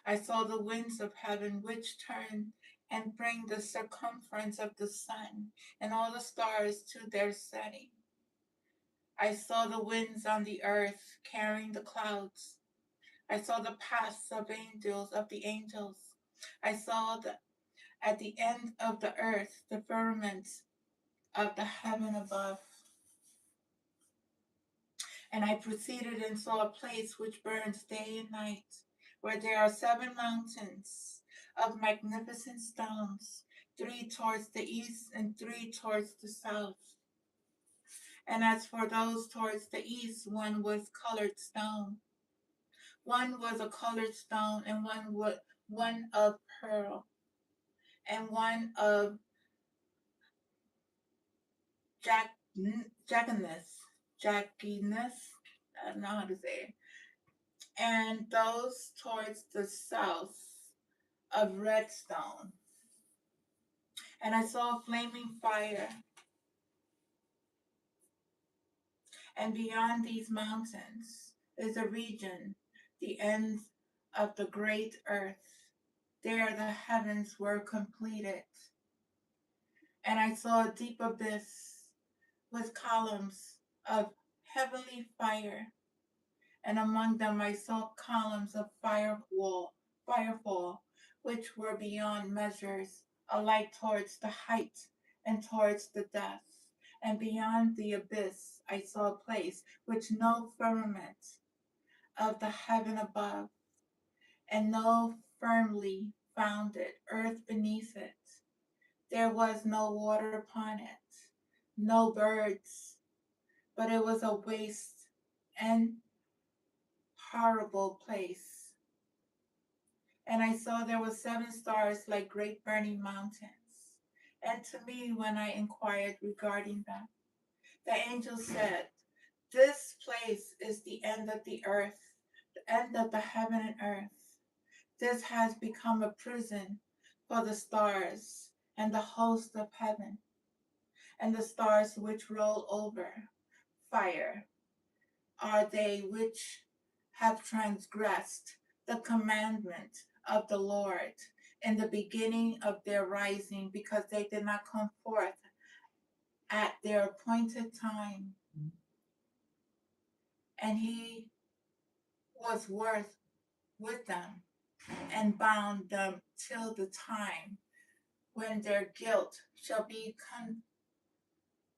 I saw the winds of heaven which turn and bring the circumference of the sun and all the stars to their setting. I saw the winds on the earth carrying the clouds. I saw the paths of the angels. I saw at the end of the earth the firmament of the heaven above. And I proceeded and saw a place which burns day and night, where there are 7 mountains of magnificent stones, 3 towards the east and 3 towards the south. And as for those towards the east, one was colored stone. One was a colored stone, and one of pearl, and one of jack, jackiness. I don't know how to say it. And those towards the south of redstone. And I saw flaming fire, and beyond these mountains is a region, the ends of the great earth. There the heavens were completed. And I saw a deep abyss with columns of heavenly fire, and among them I saw columns of firefall, which were beyond measures, alike towards the height and towards the depth. And beyond the abyss I saw a place which no firmament of the heaven above, and no firmly founded earth beneath it. There was no water upon it, no birds, but it was a waste and horrible place. And I saw there were 7 stars like great burning mountains. And to me, when I inquired regarding them, the angel said, "This place is the end of the earth, the end of the heaven and earth. This has become a prison for the stars and the host of heaven, and the stars which roll over fire are they which have transgressed the commandment of the Lord in the beginning of their rising, because they did not come forth at their appointed time. And he was worth with them and bound them till the time when their guilt shall be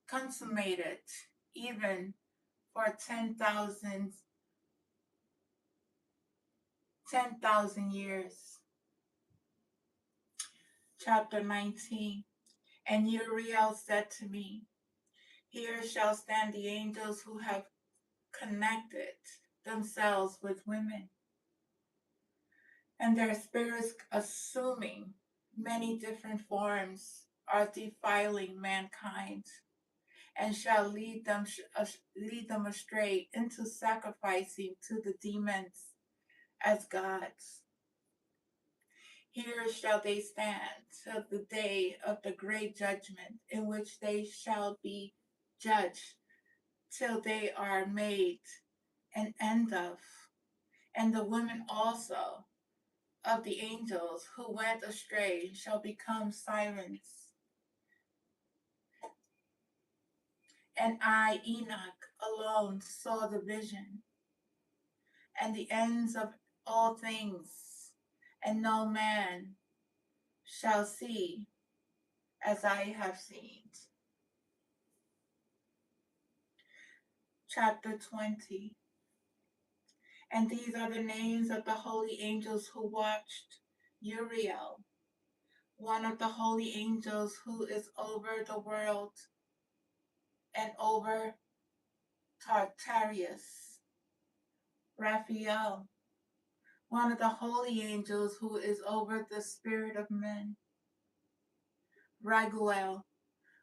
consummated, even for 10,000 years." Chapter 19. And Uriel said to me, "Here shall stand the angels who have connected themselves with women, and their spirits assuming many different forms are defiling mankind, and shall lead them astray into sacrificing to the demons as gods. Here shall they stand till the day of the great judgment, in which they shall be judged till they are made an end of. And the women also of the angels who went astray shall become sirens. And I, Enoch, alone saw the vision and the ends of all things, and no man shall see as I have seen. Chapter 20. And these are the names of the holy angels who watched Uriel, one of the holy angels who is over the world and over Tartarus. Raphael, one of the holy angels who is over the spirit of men. Raguel,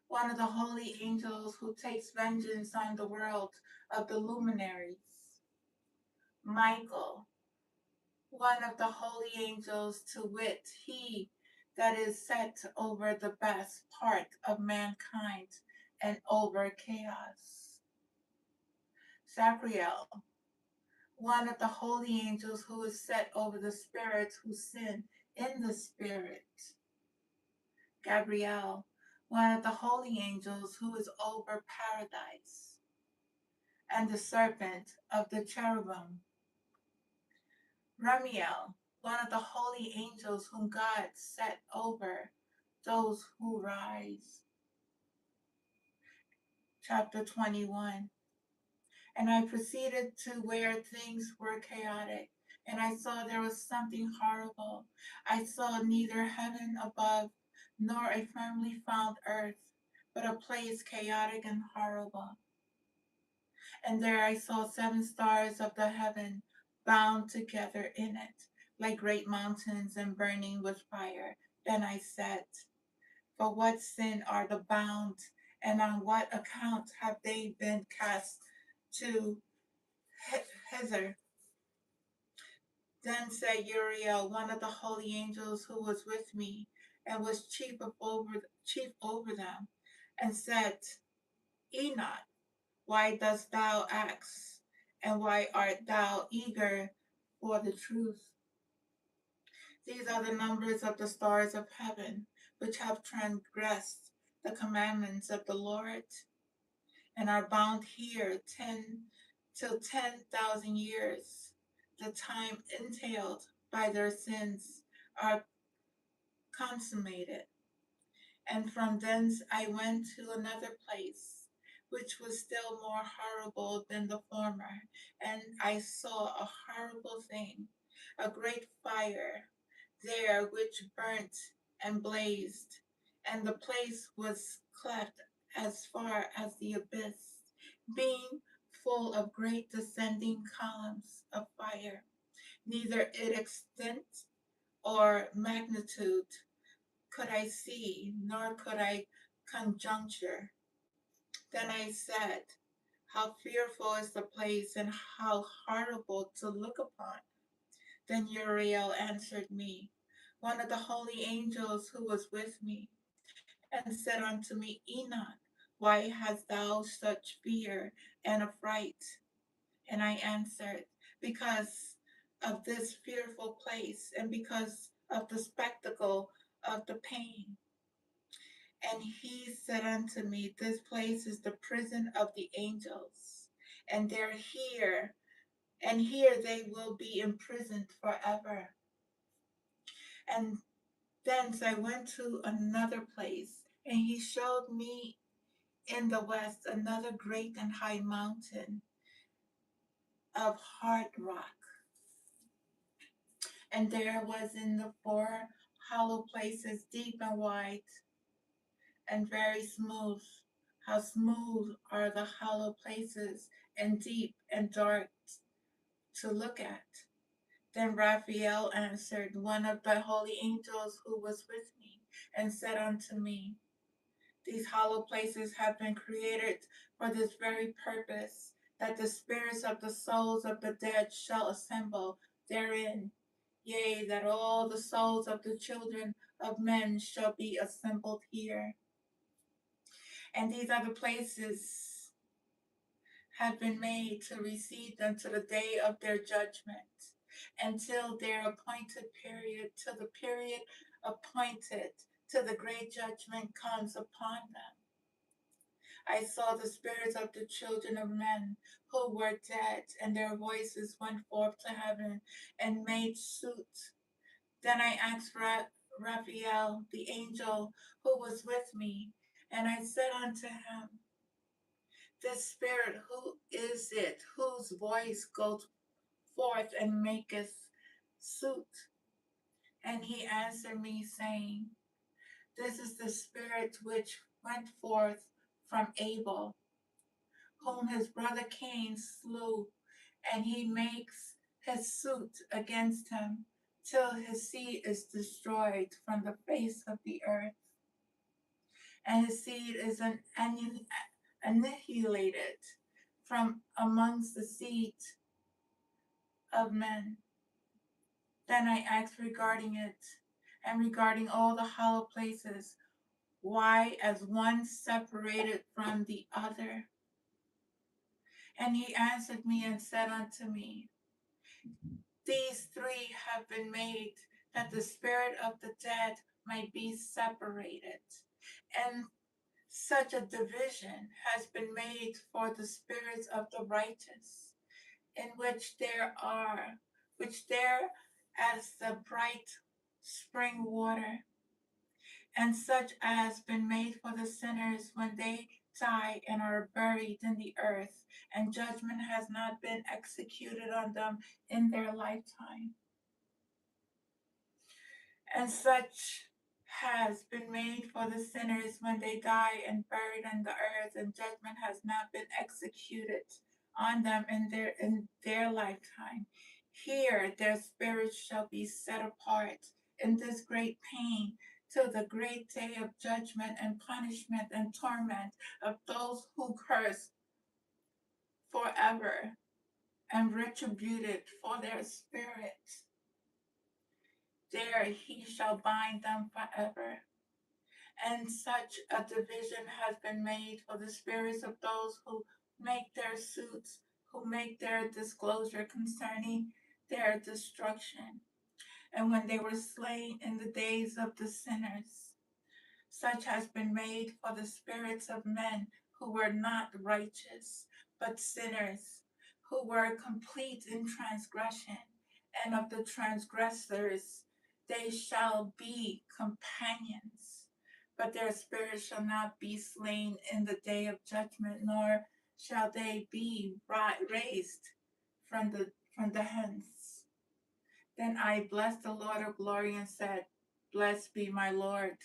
one of the holy angels who takes vengeance on the world of the luminaries. Michael, one of the holy angels, to wit, he that is set over the best part of mankind and over chaos. Sacriel, one of the holy angels who is set over the spirits who sin in the spirit. Gabriel, one of the holy angels who is over paradise. And the serpent of the cherubim. Ramiel, one of the holy angels whom God set over those who rise. Chapter 21. And I proceeded to where things were chaotic, and I saw there was something horrible. I saw neither heaven above nor a firmly found earth, but a place chaotic and horrible. And there I saw 7 stars of the heaven bound together in it, like great mountains and burning with fire. Then I said, for what sin are the bound, and on what account have they been cast to hither? Then said Uriel, one of the holy angels who was with me, and was chief over them, and said, Enoch, why dost thou ask, and why art thou eager for the truth? These are the numbers of the stars of heaven, which have transgressed the commandments of the Lord, and are bound here 10,000 years. The time entailed by their sins are consummated. And from thence I went to another place, which was still more horrible than the former, and I saw a horrible thing, a great fire there which burnt and blazed, and the place was cleft as far as the abyss, being full of great descending columns of fire, neither its extent or magnitude could I see, nor could I conjecture. Then I said, how fearful is the place, and how horrible to look upon. Then Uriel answered me, one of the holy angels who was with me, and said unto me, Enoch, why hast thou such fear and affright? And I answered, because of this fearful place, and because of the spectacle of the pain. And he said unto me, this place is the prison of the angels, and they're here, and here they will be imprisoned forever. And thence I went to another place, and he showed me in the west another great and high mountain of hard rock. And there was in the 4 hollow places, deep and wide, and very smooth. How smooth are the hollow places, and deep and dark to look at. Then Raphael answered, one of the holy angels who was with me, and said unto me, these hollow places have been created for this very purpose, that the spirits of the souls of the dead shall assemble therein. Yea, that all the souls of the children of men shall be assembled here. And these other places have been made to receive them to the day of their judgment. until their appointed period, till the period appointed, till the great judgment comes upon them. I saw the spirits of the children of men who were dead, and their voices went forth to heaven and made suit. Then I asked Raphael, the angel who was with me, and I said unto him, this spirit, who is it whose voice goes forth and maketh suit? And he answered me, saying, this is the spirit which went forth from Abel, whom his brother Cain slew, and he makes his suit against him till his seed is destroyed from the face of the earth, and his seed is annihilated from amongst the seed of men. Then I asked regarding it, and regarding all the hollow places, why as one separated from the other? And he answered me and said unto me, these three have been made, that the spirit of the dead might be separated. And such a division has been made for the spirits of the righteous, in which there as the bright spring water, and such as been made for the sinners when they die and are buried in the earth, and judgment has not been executed on them in their lifetime. And such has been made for the sinners when they die and buried in the earth, and judgment has not been executed on them in their lifetime. Here their spirits shall be set apart in this great pain till the great day of judgment and punishment and torment of those who curse forever, and retributed for their spirit. There he shall bind them forever. And such a division has been made for the spirits of those who make their suits, who make their disclosure concerning their destruction. And when they were slain in the days of the sinners, such has been made for the spirits of men who were not righteous, but sinners, who were complete in transgression, and of the transgressors they shall be companions. But their spirits shall not be slain in the day of judgment, nor shall they be raised from the hence. Then I blessed the Lord of glory and said, blessed be my Lord,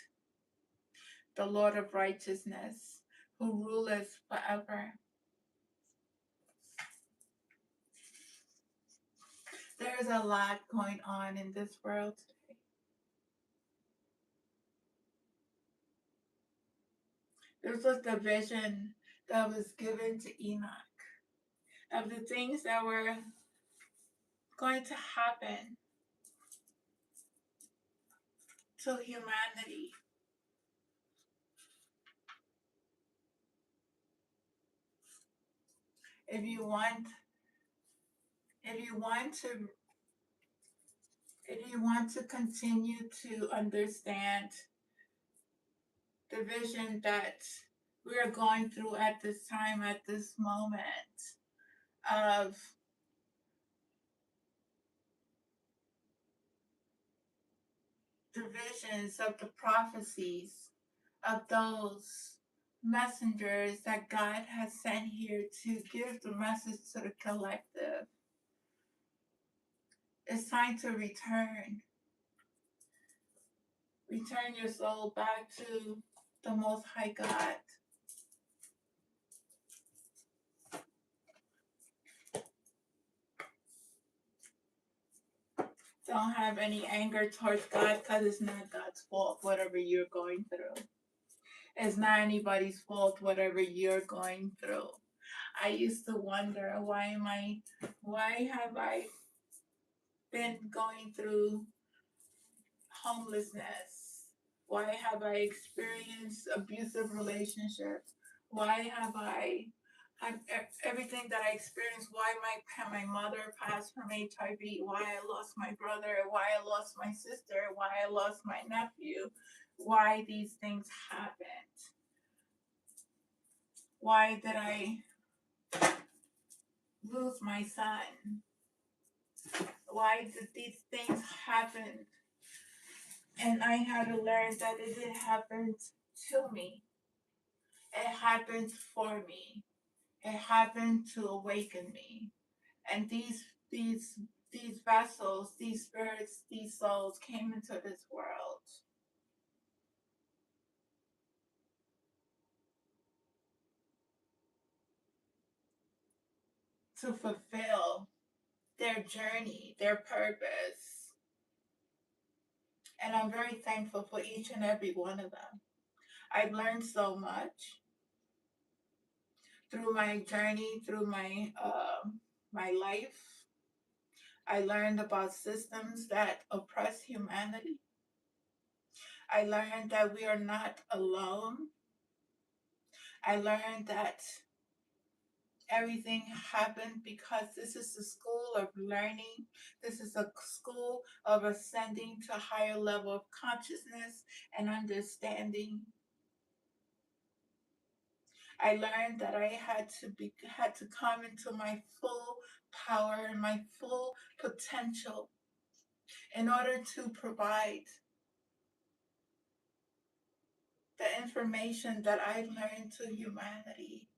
the Lord of righteousness, who ruleth forever. There's a lot going on in this world today. This was the vision that was given to Enoch of the things that were going to happen to humanity. If you want, if you want to, if you want to continue to understand the vision that we are going through at this time, at this moment, of the visions of the prophecies of those messengers that God has sent here to give the message to the collective. It's time to return. Return your soul back to the Most High God. Don't have any anger towards God, because it's not God's fault, whatever you're going through. It's not anybody's fault, whatever you're going through. I used to wonder, why have I been going through homelessness? Why have I experienced abusive relationships? Why have I everything that I experienced, why my mother passed from HIV, why I lost my brother, why I lost my sister, why I lost my nephew, why these things happened. Why did I lose my son? Why did these things happen? And I had to learn that it didn't happen to me. It happened for me. It happened to awaken me. And these these vessels, these spirits, these souls came into this world to fulfill their journey, their purpose. And I'm very thankful for each and every one of them. I've learned so much through my journey, through my life. I learned about systems that oppress humanity. I learned that we are not alone. I learned that everything happened because this is a school of learning. This is a school of ascending to a higher level of consciousness and understanding. I learned that I had to come into my full power and my full potential in order to provide the information that I've learned to humanity.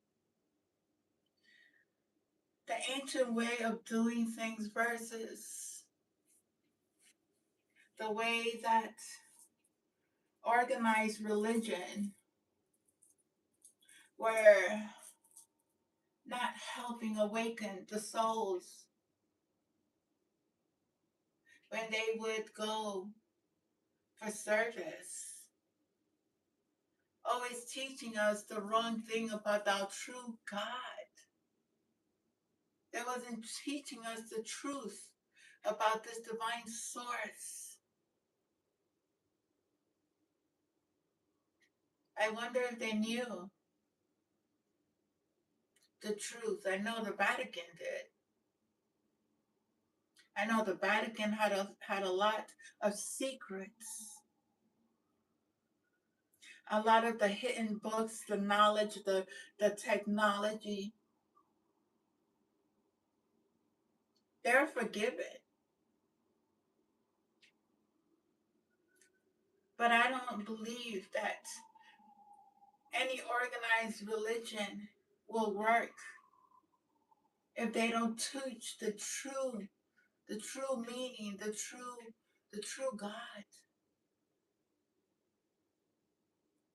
The ancient way of doing things versus the way that organized religion were not helping awaken the souls when they would go for service, always teaching us the wrong thing about our true God. They wasn't teaching us the truth about this divine source. I wonder if they knew the truth. I know the Vatican did. I know the Vatican had a lot of secrets, a lot of the hidden books, the knowledge, the technology. They're forgiven. But I don't believe that any organized religion will work if they don't teach the true meaning, the true God.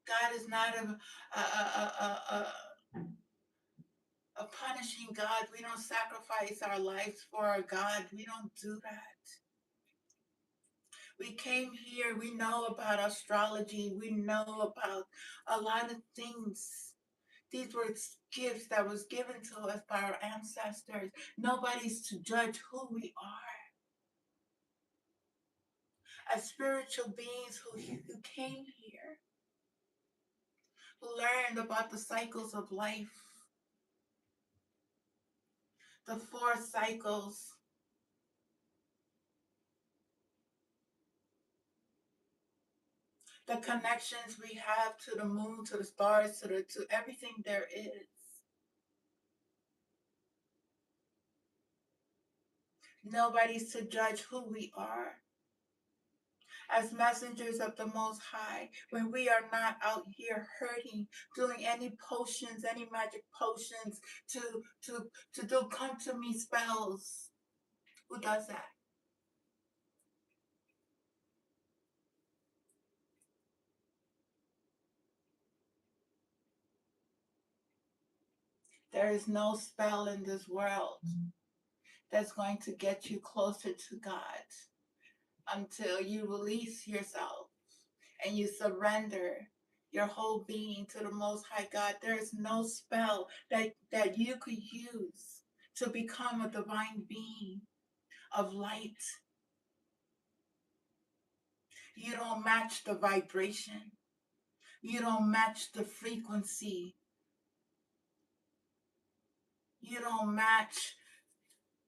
God is not a punishing God. We don't sacrifice our lives for our God. We don't do that. We came here, we know about astrology, we know about a lot of things. These were gifts that was given to us by our ancestors. Nobody's to judge who we are as spiritual beings who came here, who learned about the cycles of life, the four cycles, the connections we have to the moon, to the stars, to everything there is. Nobody's to judge who we are as messengers of the Most High, when we are not out here hurting, doing any potions, any magic potions to to do come to me spells. Who does that? There is no spell in this world that's going to get you closer to God until you release yourself and you surrender your whole being to the Most High God. There is no spell that you could use to become a divine being of light. You don't match the vibration. You don't match the frequency You don't match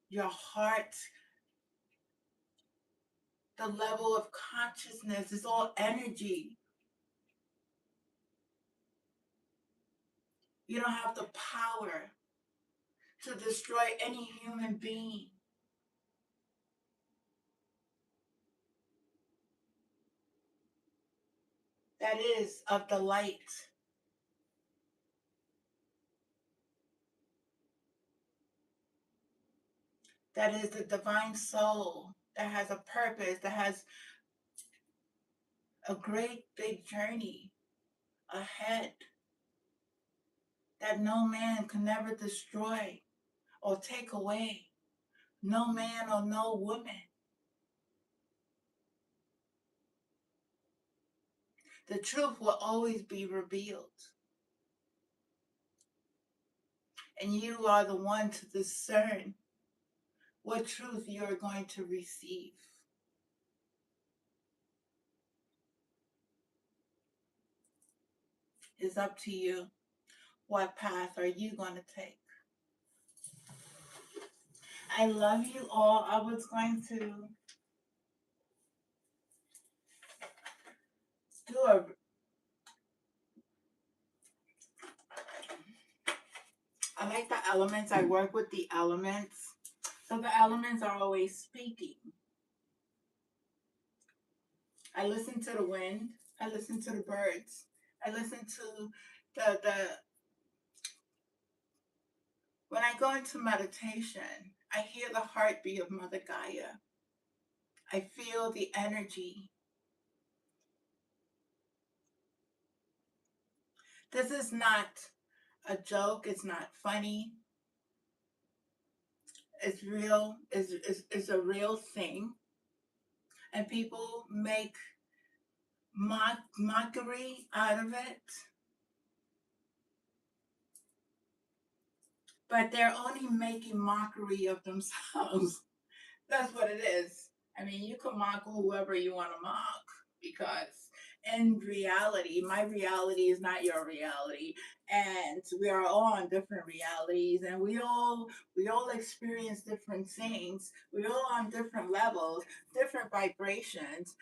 your heart, the level of consciousness. It's all energy. You don't have the power to destroy any human being that is of the light, that is the divine soul, that has a purpose, that has a great big journey ahead that no man can never destroy or take away. No man or no woman. The truth will always be revealed. And you are the one to discern what truth you are going to receive. It's up to you. What path are you going to take? I love you all. I was going to do a. I like the elements. I work with the elements. So the elements are always speaking. I listen to the wind. I listen to the birds. I listen to the when I go into meditation, I hear the heartbeat of Mother Gaia. I feel the energy. This is not a joke. It's not funny. It's real. It's a real thing. And people make mockery out of it. But they're only making mockery of themselves. That's what it is. I mean, you can mock whoever you want to mock because in reality, my reality is not your reality, and we are all on different realities, and we all experience different things. We're all on different levels, different vibrations.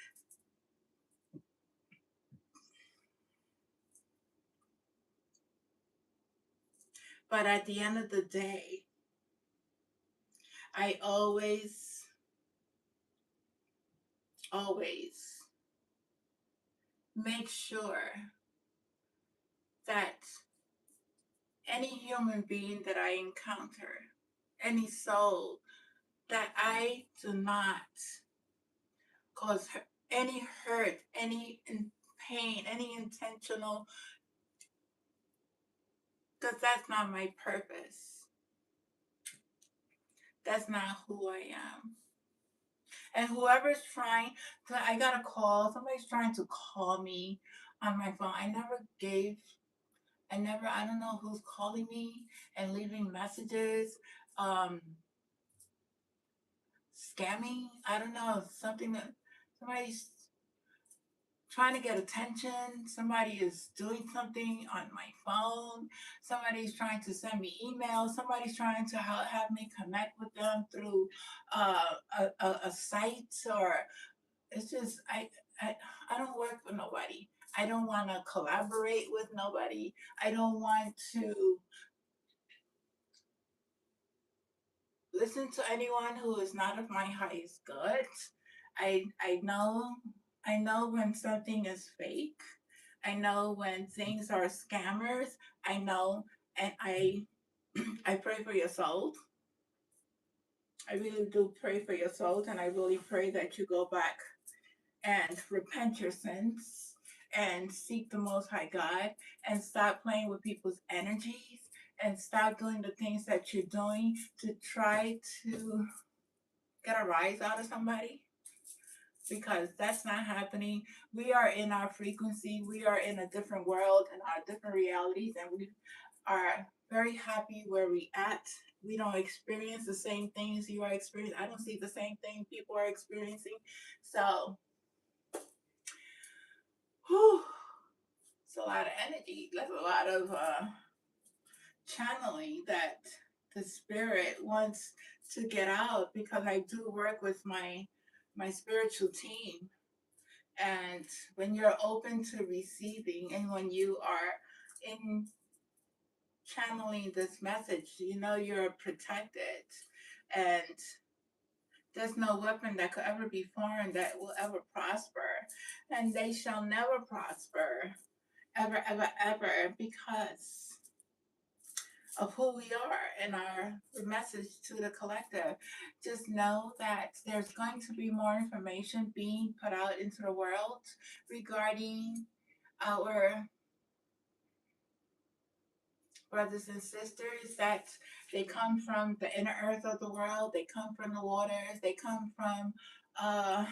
But at the end of the day, I always make sure that any human being that I encounter, any soul, that I do not cause any hurt, any pain, any intentional, because that's not my purpose. That's not who I am. And whoever's trying I got a call, somebody's trying to call me on my phone. I don't know who's calling me and leaving messages, um, scamming. I don't know, something that somebody's trying to get attention. Somebody is doing something on my phone. Somebody's trying to send me emails. Somebody's trying to have me connect with them through a site, or it's just I don't work for nobody. I don't want to collaborate with nobody. I don't want to listen to anyone who is not of my highest good. I know when something is fake. I know when things are scammers. I know, and I pray for your soul. I really do pray for your soul, and I really pray that you go back and repent your sins and seek the Most High God and stop playing with people's energies and stop doing the things that you're doing to try to get a rise out of somebody, because that's not happening. We are in our frequency, we are in a different world and our different realities, and we are very happy where we at. We don't experience the same things you are experiencing. I don't see the same thing people are experiencing. So, whew, it's a lot of energy. That's a lot of channeling that. the spirit wants to get out, because I do work with my spiritual team. And when you're open to receiving, and when you are in channeling this message, you know you're protected, and there's no weapon that could ever be formed that will ever prosper, and they shall never prosper, ever, ever, ever, because of who we are and our message to the collective. Just know that there's going to be more information being put out into the world regarding our brothers and sisters, that they come from the inner earth of the world, they come from the waters, they come from uh,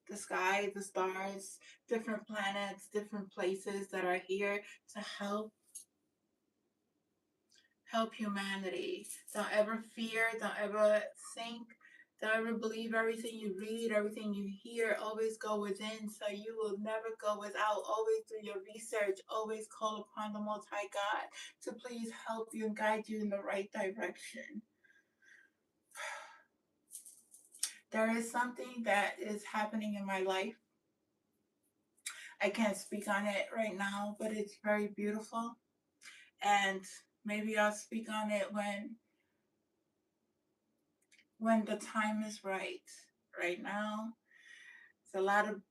the sky, the stars, different planets, different places that are here to help humanity. Don't ever fear, don't ever think, don't ever believe everything you read, everything you hear. Always go within, so you will never go without. Always do your research, always call upon the Most High God to please help you and guide you in the right direction. There is something that is happening in my life. I can't speak on it right now, but it's very beautiful. And maybe I'll speak on it when the time is right. Right now, it's a lot of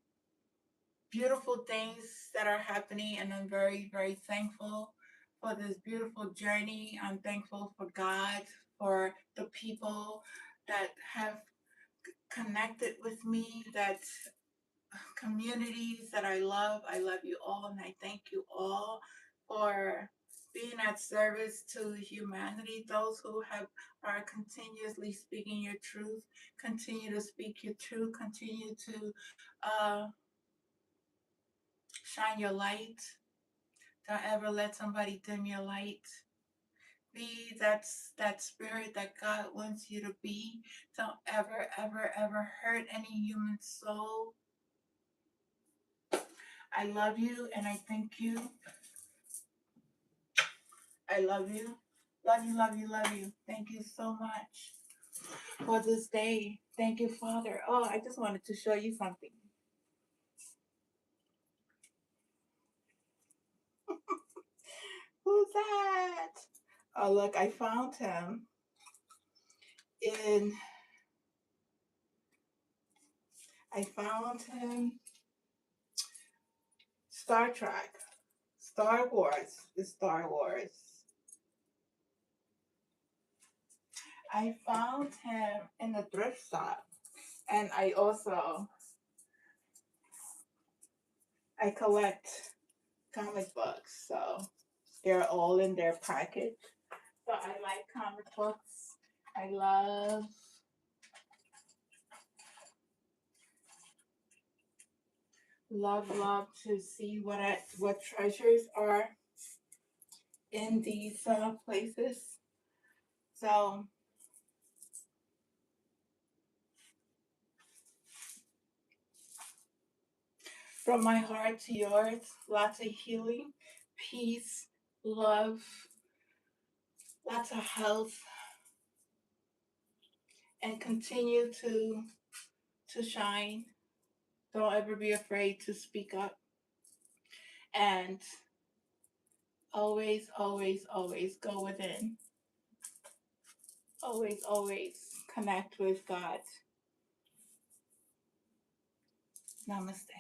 beautiful things that are happening, and I'm very, very thankful for this beautiful journey. I'm thankful for God, for the people that have connected with me, that communities that I love. I love you all, and I thank you all for being at service to humanity. Those who are continuously speaking your truth, continue to speak your truth, continue to uh, shine your light. Don't ever let somebody dim your light. Be that spirit that God wants you to be. Don't ever, ever, ever hurt any human soul. I love you, and I thank you. I love you. Love you, love you, love you. Thank you so much for this day. Thank you, Father. Oh, I just wanted to show you something. Who's that? Oh, look, I found him in, I found him Star Trek, Star Wars, the Star Wars. I found him in a thrift shop, and I collect comic books, so they're all in their package. So I like comic books. I love to see what treasures are in these places. So from my heart to yours, lots of healing, peace, love, lots of health, and continue to shine. Don't ever be afraid to speak up, and always, always, always go within. Always, always connect with God. Namaste.